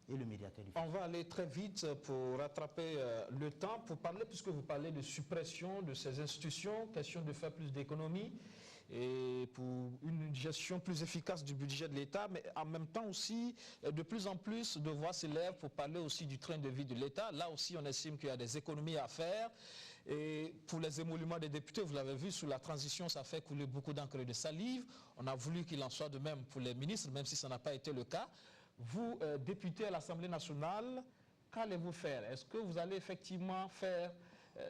et le médiateur du FASO. On va aller très vite pour rattraper le temps, pour parler, puisque vous parlez de suppression de ces institutions, question de faire plus d'économies et pour une gestion plus efficace du budget de l'État, mais en même temps aussi, de plus en plus de voix s'élèvent pour parler aussi du train de vie de l'État. Là aussi, on estime qu'il y a des économies à faire. Et pour les émoluments des députés, vous l'avez vu, sous la transition, ça fait couler beaucoup d'encre et de salive. On a voulu qu'il en soit de même pour les ministres, même si ça n'a pas été le cas. Vous, député à l'Assemblée nationale, qu'allez-vous faire? Est-ce que vous allez effectivement faire,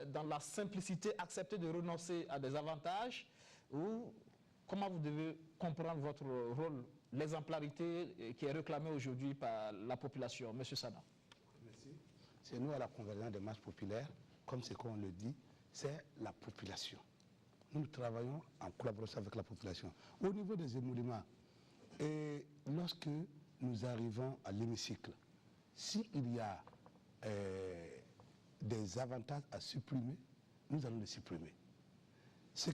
dans la simplicité, accepter de renoncer à des avantages? Ou comment vous devez comprendre votre rôle, l'exemplarité qui est réclamée aujourd'hui par la population? Monsieur Sana. Merci. C'est nous à la convergence des masses populaires, comme c'est qu'on le dit, c'est la population. Nous travaillons en collaboration avec la population. Au niveau des émoluments, et lorsque nous arrivons à l'hémicycle, s'il y a des avantages à supprimer, nous allons les supprimer. Ce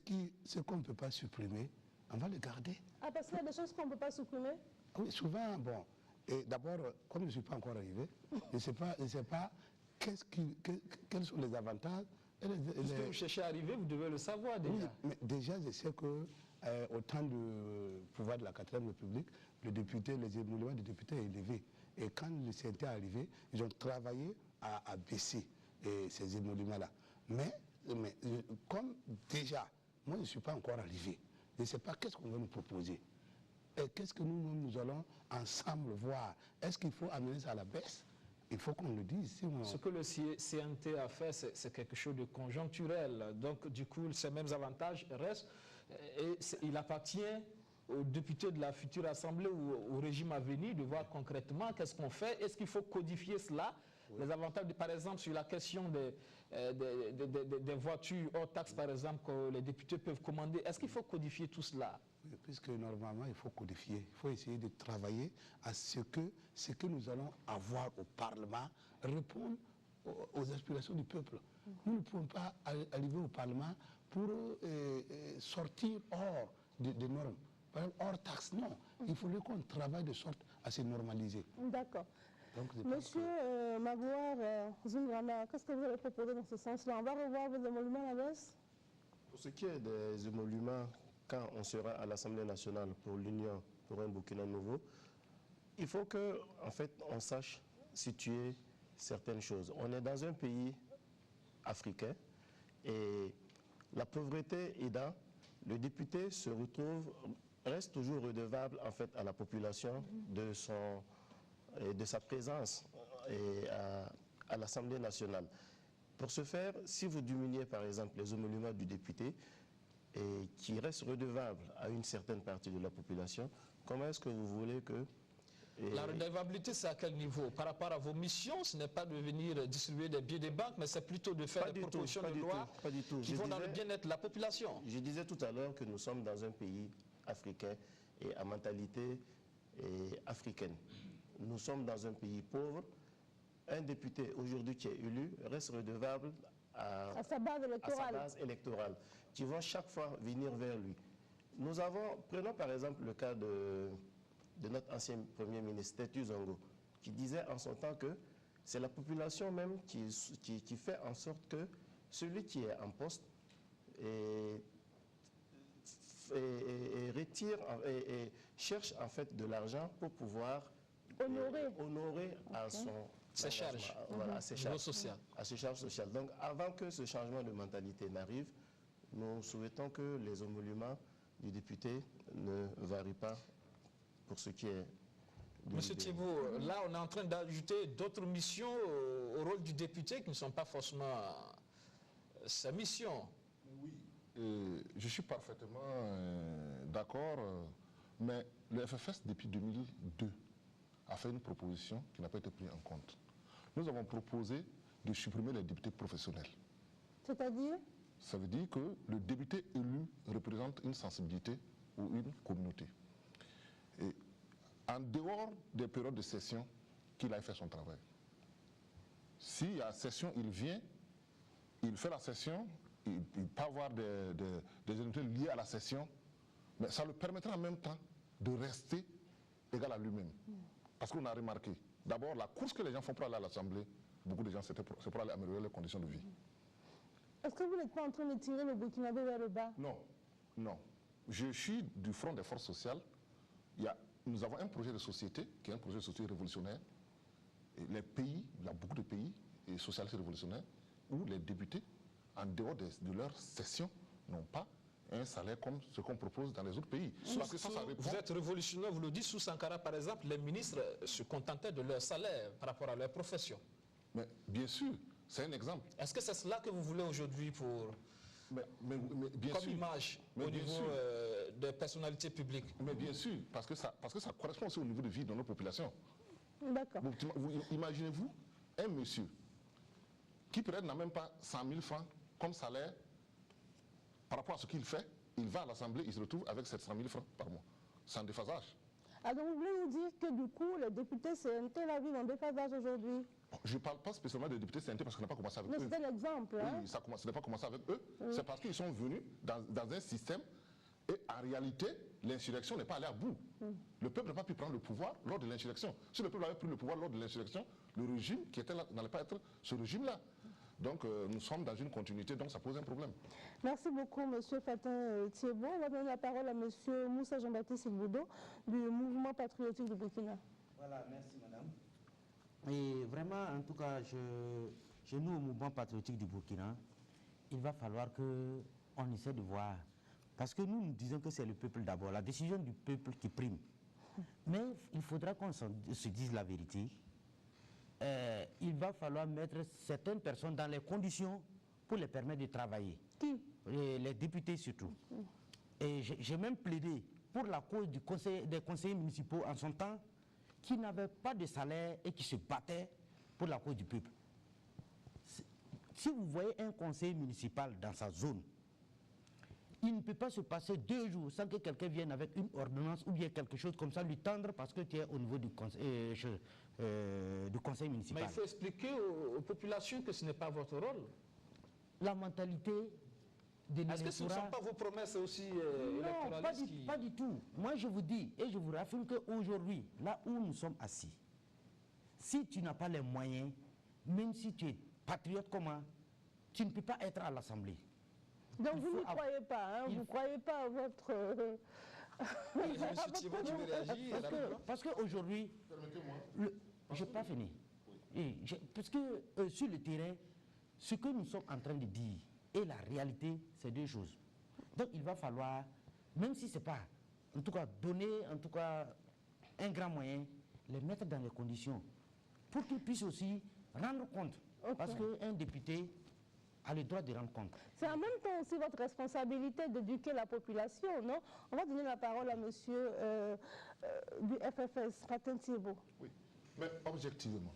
qu'on ne peut pas supprimer, on va les garder. Ah, parce qu'il y a des choses qu'on ne peut pas supprimer? Oui, souvent, bon. Et d'abord, comme je ne suis pas encore arrivé, je ne sais pas quels sont les avantages. Puisque vous cherchez à arriver, vous devez le savoir déjà. Oui, mais déjà, je sais que au temps du pouvoir de la 4e République, les émoluments des députés est élevé. Et quand le CNT est arrivé, ils ont travaillé à baisser ces émoluments-là. Mais comme déjà, moi je ne suis pas encore arrivé, je ne sais pas qu'est-ce qu'on va nous proposer. Et qu'est-ce que nous allons ensemble voir. Est-ce qu'il faut amener ça à la baisse? Il faut qu'on le dise. Ce que le CNT a fait, c'est quelque chose de conjoncturel. Donc, du coup, ces mêmes avantages restent. Et il appartient aux députés de la future Assemblée ou au régime à venir de voir concrètement qu'est-ce qu'on fait. Est-ce qu'il faut codifier cela? Oui. Les avantages, par exemple, sur la question des voitures hors taxe, par exemple, que les députés peuvent commander. Est-ce qu'il faut codifier tout cela? Oui, puisque normalement, il faut codifier. Il faut essayer de travailler à ce que nous allons avoir au Parlement répondre aux aspirations du peuple. Nous ne pouvons pas arriver au Parlement pour sortir hors des normes. Par exemple, hors taxe, non. Il faudrait qu'on travaille de sorte à se normaliser. D'accord. Monsieur Magouar Zungrana, qu'est-ce que vous allez proposer dans ce sens-là? On va revoir vos émoluments à la baisse? Pour ce qui est des émoluments, quand on sera à l'Assemblée nationale pour l'Union, pour un Burkina nouveau, il faut que, en fait, on sache situer certaines choses. On est dans un pays africain et la pauvreté aidant, le député reste toujours redevable, en fait, à la population de sa présence à l'Assemblée nationale. Pour ce faire, si vous diminuez par exemple les émoluments du député et qui reste redevable à une certaine partie de la population, comment est-ce que vous voulez que... La redevabilité, c'est à quel niveau? Par rapport à vos missions, ce n'est pas de venir distribuer des billets des banques, mais c'est plutôt de faire des propositions de loi qui vont dans le bien-être de la population. Je disais tout à l'heure que nous sommes dans un pays africain et à mentalité africaine. Nous sommes dans un pays pauvre. Un député aujourd'hui qui est élu reste redevable à sa base électorale, qui vont chaque fois venir vers lui. Prenons par exemple le cas de notre ancien Premier ministre, Tetu Zongo, qui disait en son temps que c'est la population même qui fait en sorte que celui qui est en poste cherche en fait de l'argent pour pouvoir honorer à ses charges, à ses charges sociales. Donc avant que ce changement de mentalité n'arrive, nous souhaitons que les émoluments du député ne varient pas pour ce qui est... Monsieur Thibault, là on est en train d'ajouter d'autres missions au rôle du député qui ne sont pas forcément sa mission. Oui, je suis parfaitement d'accord, mais le FFS depuis 2002 a fait une proposition qui n'a pas été prise en compte. Nous avons proposé de supprimer les députés professionnels. C'est-à-dire? Ça veut dire que le député élu représente une sensibilité ou une communauté. Et en dehors des périodes de session, qu'il aille faire son travail. S'il y a session, il vient, il fait la session, il peut avoir des indemnités liées à la session, mais ça lui permettra en même temps de rester égal à lui-même. Parce qu'on a remarqué, d'abord, la course que les gens font pour aller à l'Assemblée, beaucoup de gens, c'est pour aller améliorer leurs conditions de vie. Est-ce que vous n'êtes pas en train de tirer le Burkinabé vers le bas? Non, non. Je suis du Front des forces sociales. Nous avons un projet de société, qui est un projet de société révolutionnaire. Et les pays, il y a beaucoup de pays socialistes révolutionnaires, où les députés en dehors de leur session, n'ont pas un salaire comme ce qu'on propose dans les autres pays. Parce que ça répond... Vous êtes révolutionnaire, vous le dites, sous Sankara par exemple, les ministres se contentaient de leur salaire par rapport à leur profession. Mais bien sûr, c'est un exemple. Est-ce que c'est cela que vous voulez aujourd'hui pour... bien comme sûr, image au niveau des personnalités publiques? Mais bien sûr, parce que ça correspond aussi au niveau de vie de nos populations. D'accord. Imaginez-vous un monsieur qui peut-être n'a même pas 100 000 francs comme salaire par rapport à ce qu'il fait, il va à l'Assemblée, il se retrouve avec 700 000 francs par mois, sans déphasage. Alors vous voulez nous dire que du coup, les députés CNT la vivent en déphasage aujourd'hui? Je ne parle pas spécialement des députés CNT parce qu'on n'a pas commencé avec eux. Mais c'est l'exemple. Hein? Oui, ça n'a pas commencé avec eux. C'est parce qu'ils sont venus dans un système et en réalité, l'insurrection n'est pas allée à bout. Le peuple n'a pas pu prendre le pouvoir lors de l'insurrection. Si le peuple avait pris le pouvoir lors de l'insurrection, le régime qui était là n'allait pas être ce régime-là. Donc nous sommes dans une continuité, donc ça pose un problème. Merci beaucoup, M. Fatin Thiébo. On va donner la parole à M. Moussa Jean-Baptiste Ilboudo du mouvement patriotique du Burkina. Voilà, merci madame. Et vraiment, en tout cas, chez nous, au mouvement patriotique du Burkina, il va falloir qu'on essaie de voir. Parce que nous disons que c'est le peuple d'abord, la décision du peuple qui prime. Mais il faudra qu'on se dise la vérité. Il va falloir mettre certaines personnes dans les conditions pour les permettre de travailler. Qui? Les députés surtout. Et j'ai même plaidé pour la cause des conseillers municipaux en son temps qui n'avaient pas de salaire et qui se battaient pour la cause du peuple. Si vous voyez un conseiller municipal dans sa zone, il ne peut pas se passer 2 jours sans que quelqu'un vienne avec une ordonnance ou bien quelque chose comme ça lui tendre parce que tu es au niveau du conseil municipal. Mais il faut expliquer aux populations que ce n'est pas votre rôle. La mentalité de l'électorat... Est-ce que ce ne sont pas vos promesses aussi électoralistes Non, pas du tout. Moi je vous dis et je vous raffirme qu'aujourd'hui, là où nous sommes assis, si tu n'as pas les moyens, même si tu es patriote comme moi, tu ne peux pas être à l'Assemblée. Donc vous ne croyez pas, hein, vous ne croyez pas à votre... Parce qu'aujourd'hui, je n'ai pas fini. Parce que sur le terrain, ce que nous sommes en train de dire et la réalité, c'est 2 choses. Donc il va falloir, même si ce n'est pas, en tout cas, donner en tout cas un grand moyen, les mettre dans les conditions pour qu'ils puissent aussi rendre compte. Okay. Parce qu'un député a le droit de rendre compte. C'est en même temps aussi votre responsabilité d'éduquer la population, non? On va donner la parole à monsieur du FFS, Fatin Thiébo. Oui, mais objectivement,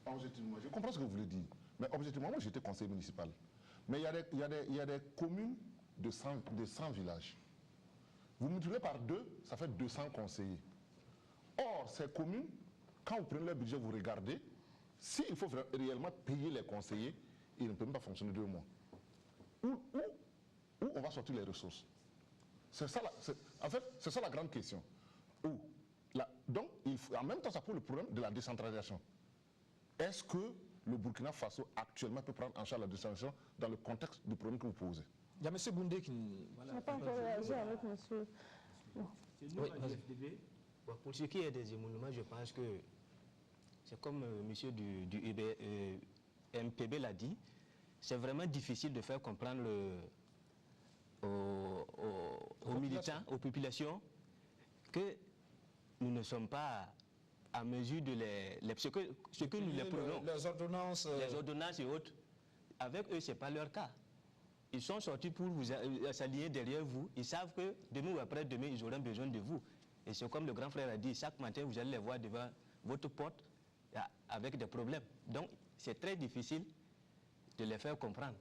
je comprends ce que vous voulez dire, mais objectivement, moi j'étais conseiller municipal. Mais il y a des communes de 100 villages. Vous multipliez par 2, ça fait 200 conseillers. Or, ces communes, quand vous prenez leur budget, vous regardez, s'il faut réellement payer les conseillers, ils ne peuvent pas fonctionner 2 mois. Où on va sortir les ressources? C'est ça, en fait, c'est ça la grande question. Donc, en même temps, ça pose le problème de la décentralisation. Est-ce que le Burkina Faso actuellement peut prendre en charge la décentralisation dans le contexte du problème que vous posez? Il y a M. Boundé qui... Je n'ai pas encore réagi avec monsieur... Pour ce qui est des émoluments, je pense que c'est comme monsieur du MPB l'a dit, c'est vraiment difficile de faire comprendre aux militants, aux populations, que nous ne sommes pas à mesure de ce que nous les prenons. Les ordonnances et autres, avec eux, ce n'est pas leur cas. Ils sont sortis pour vous s'allier derrière vous. Ils savent que demain ou après-demain, ils auront besoin de vous. Et c'est comme le grand frère a dit, chaque matin, vous allez les voir devant votre porte avec des problèmes. Donc, c'est très difficile de les faire comprendre.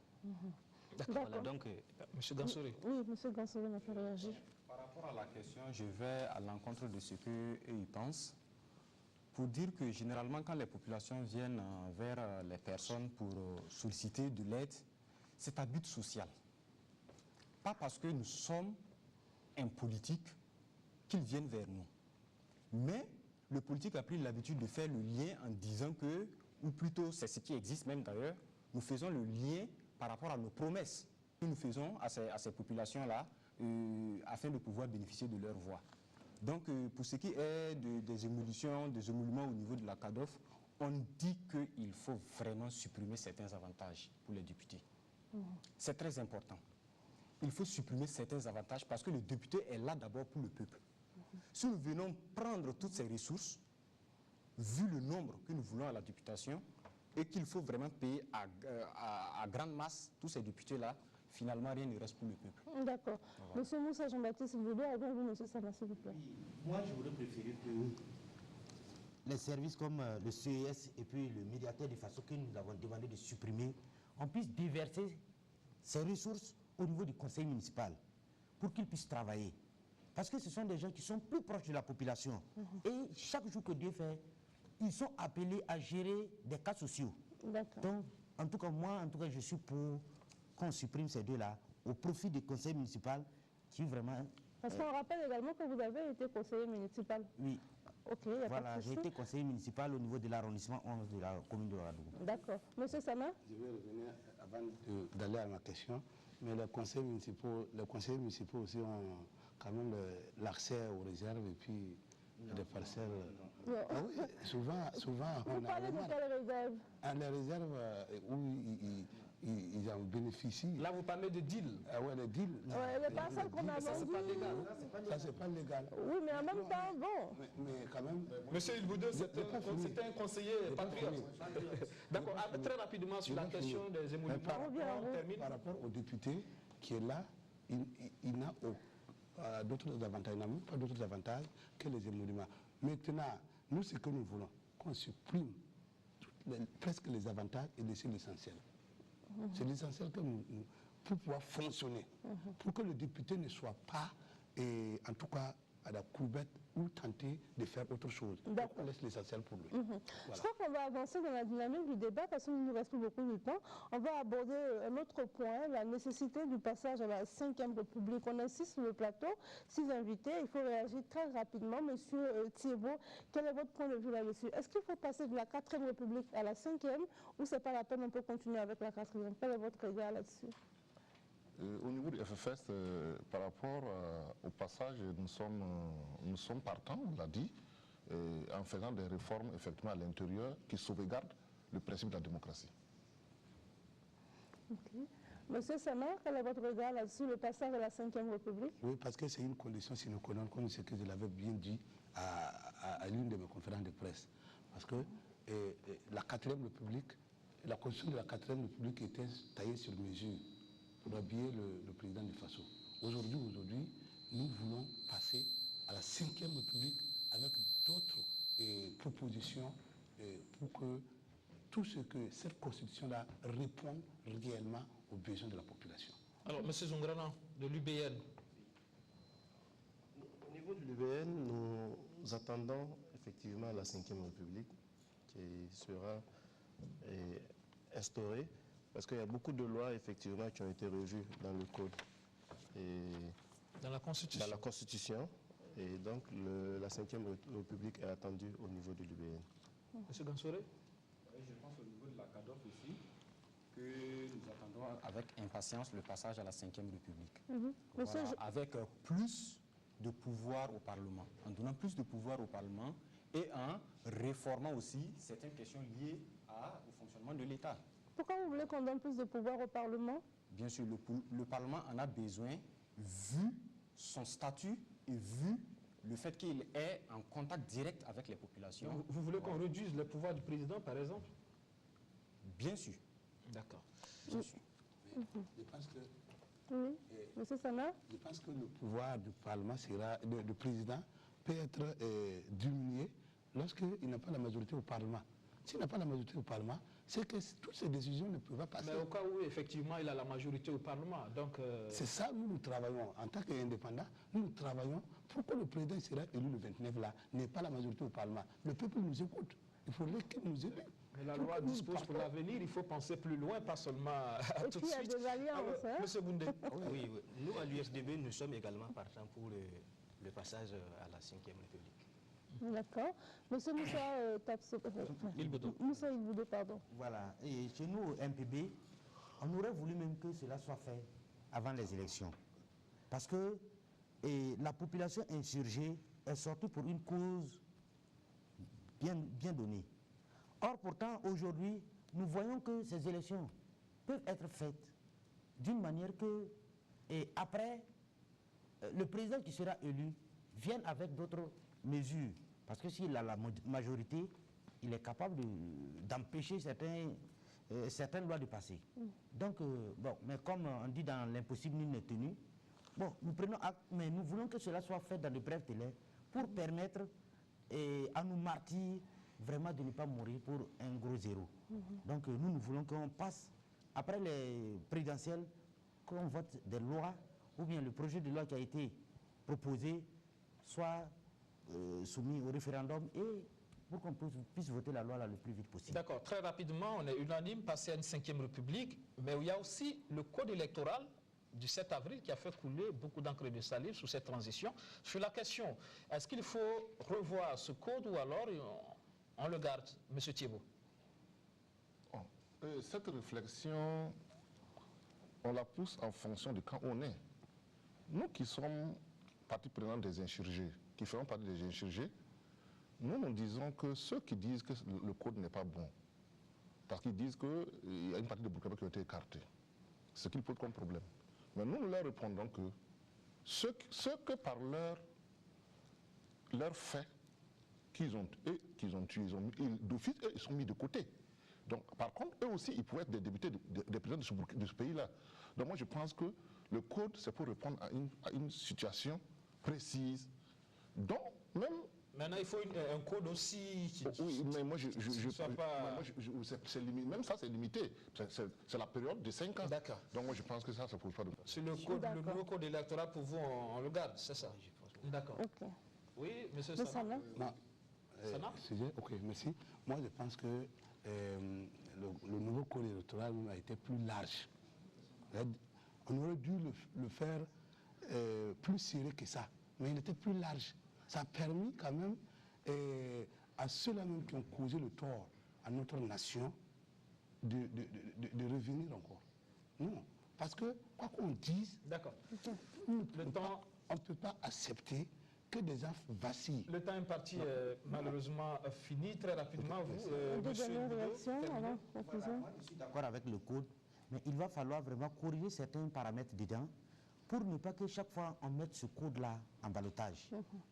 D'accord. Voilà, donc, Monsieur Gansouri. Oui, monsieur Gansouri n'a pas réagi. Par rapport à la question, je vais à l'encontre de ce qu'eux ils pensent. Pour dire que généralement, quand les populations viennent vers les personnes pour solliciter de l'aide, c'est à but social. Pas parce que nous sommes un politique qu'ils viennent vers nous. Mais le politique a pris l'habitude de faire le lien en disant que, ou plutôt c'est ce qui existe même d'ailleurs, nous faisons le lien par rapport à nos promesses que nous faisons à ces populations-là afin de pouvoir bénéficier de leur voix. Donc pour ce qui est des émoluments au niveau de la CADOF, on dit qu'il faut vraiment supprimer certains avantages pour les députés. C'est très important. Il faut supprimer certains avantages parce que le député est là d'abord pour le peuple. Si nous venons prendre toutes ces ressources, vu le nombre que nous voulons à la députation, et qu'il faut vraiment payer à grande masse tous ces députés-là, finalement rien ne reste pour le peuple. D'accord. Voilà. Monsieur Moussa Jean-Baptiste, vous voulez avant vous, monsieur Sama, s'il vous plaît. Oui, moi j'aurais préféré que les services comme le CES et puis le médiateur de façon que nous avons demandé de supprimer, on puisse déverser ces ressources au niveau du conseil municipal pour qu'ils puissent travailler. Parce que ce sont des gens qui sont plus proches de la population. Et chaque jour que Dieu fait, ils sont appelés à gérer des cas sociaux. Donc, en tout cas, moi, je suis pour qu'on supprime ces deux-là au profit du conseil municipal qui vraiment... Parce qu'on rappelle également que vous avez été conseiller municipal. Oui. Ok, voilà, j'ai été conseiller municipal au niveau de l'arrondissement 11 de la commune de Ouagadougou. D'accord. Monsieur Sama? Je vais revenir avant d'aller à ma question. Mais les conseils municipaux aussi ont quand même l'accès aux réserves et puis des parcelles. Ah oui, souvent vous parlez de quelles réserves? Les réserves où ils en bénéficient. Là, vous parlez de deal. Ah ouais, les deals. Ouais, les parcelles qu'on a vendues. Ça, c'est pas légal. Ça, c'est pas légal. Oui, mais en même temps, bon. Mais quand même. Monsieur Ilboudou, c'était un conseiller patriote. D'accord. Très rapidement sur la question des émoluments. Par rapport au député qui est là, il n'a d'autres avantages. Il n'a même pas d'autres avantages que les émoluments. Maintenant, nous, ce que nous voulons, qu'on supprime presque les avantages et laisser l'essentiel. C'est l'essentiel que pour pouvoir fonctionner, pour que le député ne soit pas, en tout cas, à la coubette ou tenter de faire autre chose. On laisse l'essentiel pour lui. Voilà. Je crois qu'on va avancer dans la dynamique du débat parce qu'il ne nous reste plus beaucoup de temps. On va aborder un autre point, la nécessité du passage à la 5e République. On insiste sur le plateau. 6 invités, il faut réagir très rapidement. Monsieur Thiebaud, quel est votre point de vue là-dessus? Est-ce qu'il faut passer de la 4e République à la 5e ou c'est pas la peine, on peut continuer avec la 4e? Quel est votre regard là-dessus? Au niveau du FFS, par rapport au passage, nous sommes partants, on l'a dit, en faisant des réformes effectivement à l'intérieur qui sauvegardent le principe de la démocratie. Okay. Monsieur Sama, quel est votre regard là-dessus, le passage à la 5e République? Oui, parce que c'est une condition sine qua non, comme ce que je l'avais bien dit à l'une de mes conférences de presse. Parce que la 4e République, la constitution de la 4e République était taillée sur mesure pour habiller le président de Faso. Aujourd'hui, nous voulons passer à la 5e République avec d'autres propositions pour que tout ce que cette constitution-là réponde réellement aux besoins de la population. Alors, M. Zongrana, de l'UBN. Au niveau de l'UBN, nous attendons effectivement la 5e République qui sera instaurée. Parce qu'il y a beaucoup de lois, effectivement, qui ont été revues dans le code. Dans la Constitution. Dans la Constitution. Et donc, la 5e République est attendue au niveau de l'UBN. Monsieur Gansoré? Je pense au niveau de la CADOF aussi, que nous attendons avec impatience le passage à la 5e République. Voilà, avec plus de pouvoir au Parlement. En donnant plus de pouvoir au Parlement et en réformant aussi certaines questions liées au fonctionnement de l'État. Pourquoi vous voulez qu'on donne plus de pouvoir au Parlement? Bien sûr, le Parlement en a besoin, vu son statut et vu le fait qu'il est en contact direct avec les populations. Vous voulez qu'on réduise le pouvoir du président, par exemple? Bien sûr. D'accord. Bien sûr. Je pense que... Oui, monsieur Sana? Je pense que le pouvoir du Parlement sera... du président peut être diminué lorsqu'il n'a pas la majorité au Parlement. S'il n'a pas la majorité au Parlement, c'est que toutes ces décisions ne peuvent pas passer. Mais au cas où, effectivement, il a la majorité au Parlement, donc... C'est ça, nous travaillons. En tant qu'indépendants, nous travaillons pour que le président sera élu le 29 là, n'ait pas la majorité au Parlement. Le peuple nous écoute. Il faudrait qu'il nous aide. Mais la loi dispose pour l'avenir, il faut penser plus loin, pas seulement à tout de suite. Et puis il y a des alliances. Alors, Monsieur Boundé. Oui. Nous, à l'USDB, nous sommes également partants pour le passage à la 5e République. D'accord. Monsieur Moussa Moussa Ilboudou, pardon. Voilà. Et chez nous, au MPB, on aurait voulu même que cela soit fait avant les élections. Parce que la population insurgée est sortie pour une cause bien donnée. Or, pourtant, aujourd'hui, nous voyons que ces élections peuvent être faites d'une manière que, et après, le président qui sera élu vienne avec d'autres mesures. Parce que s'il a la majorité, il est capable d'empêcher certaines lois de passer. Donc, bon, mais comme on dit dans l'impossible, nul n'est tenu, bon, nous prenons acte, mais nous voulons que cela soit fait dans de brefs délais pour permettre à nos martyrs vraiment de ne pas mourir pour un gros zéro. Donc, nous voulons qu'on passe, après les présidentielles, qu'on vote des lois, ou bien le projet de loi qui a été proposé soit soumis au référendum et pour qu'on puisse voter la loi là, le plus vite possible. D'accord. Très rapidement, on est unanime, passé à une 5e République, mais il y a aussi le code électoral du 7 avril qui a fait couler beaucoup d'encre de salive sur cette transition. Sur la question, est-ce qu'il faut revoir ce code ou alors on le garde, M. Thibault? Cette réflexion, on la pousse en fonction de quand on est. Nous qui sommes partie prenante des insurgés, qui feront partie des insurgés, nous disons que ceux qui disent que le code n'est pas bon, parce qu'ils disent qu'il y a une partie de Burkina qui a été écartée, ce qu'ils posent comme problème. Mais nous leur répondons que ce que par leur fait qu'ils ont tués, d'office, ils sont mis de côté. Donc, par contre, eux aussi, ils pourraient être des députés, des présidents de ce pays-là. Donc moi, je pense que le code, c'est pour répondre à une situation précise, dont même... Maintenant, il faut un code aussi... Oui, mais moi, c'est limité. Même ça, c'est limité. C'est la période de 5 ans. D'accord. Donc moi, je pense que ça ne pose pas de problème. C'est le nouveau code électoral, pour vous, on le garde, c'est ça? D'accord. Ok. Oui, M. Sana. Ok, merci. Moi, je pense que le nouveau code électoral a été plus large. On aurait dû le faire plus serré que ça, mais il était plus large. Ça a permis quand même à ceux-là même qui ont causé le tort à notre nation de revenir encore. Non, parce que quoi qu'on dise, on ne peut pas accepter que des gens vacillent. Le temps imparti est malheureusement fini. Très rapidement, vous, monsieur Moi, je suis d'accord avec le code, mais il va falloir vraiment corriger certains paramètres dedans pour ne pas que chaque fois on mette ce code-là en ballottage.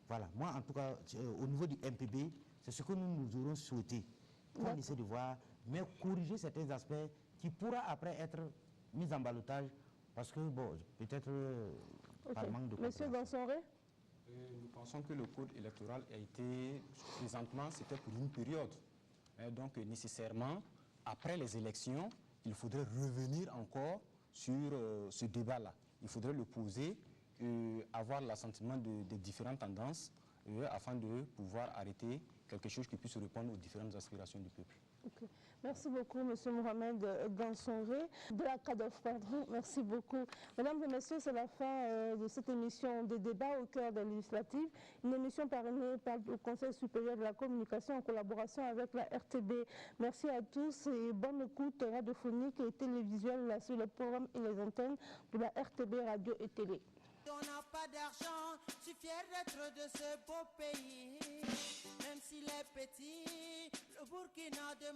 Voilà, moi en tout cas, au niveau du MPB, c'est ce que nous aurons souhaité. Pour essayer de voir, mais corriger certains aspects qui pourra après être mis en ballottage, parce que, bon, peut-être par manque de Monsieur Gansonré? Nous pensons que le code électoral a été, présentement, c'était pour une période. Donc, nécessairement, après les élections, il faudrait revenir encore sur ce débat-là. Il faudrait le poser, avoir l'assentiment des différentes tendances afin de pouvoir arrêter quelque chose qui puisse répondre aux différentes aspirations du peuple. Okay. Merci beaucoup, M. Mohamed Gansonré, de la CADOF, pardon. Merci beaucoup. Mesdames et messieurs, c'est la fin de cette émission des débats au cœur des législatives. Une émission parrainée par le Conseil supérieur de la communication en collaboration avec la RTB. Merci à tous et bonne écoute radiophonique et télévisuelle sur les programmes et les antennes de la RTB Radio et Télé. On n'a pas d'argent, je suis fier d'être de ce beau pays. Même s'il est petit, le Burkina demain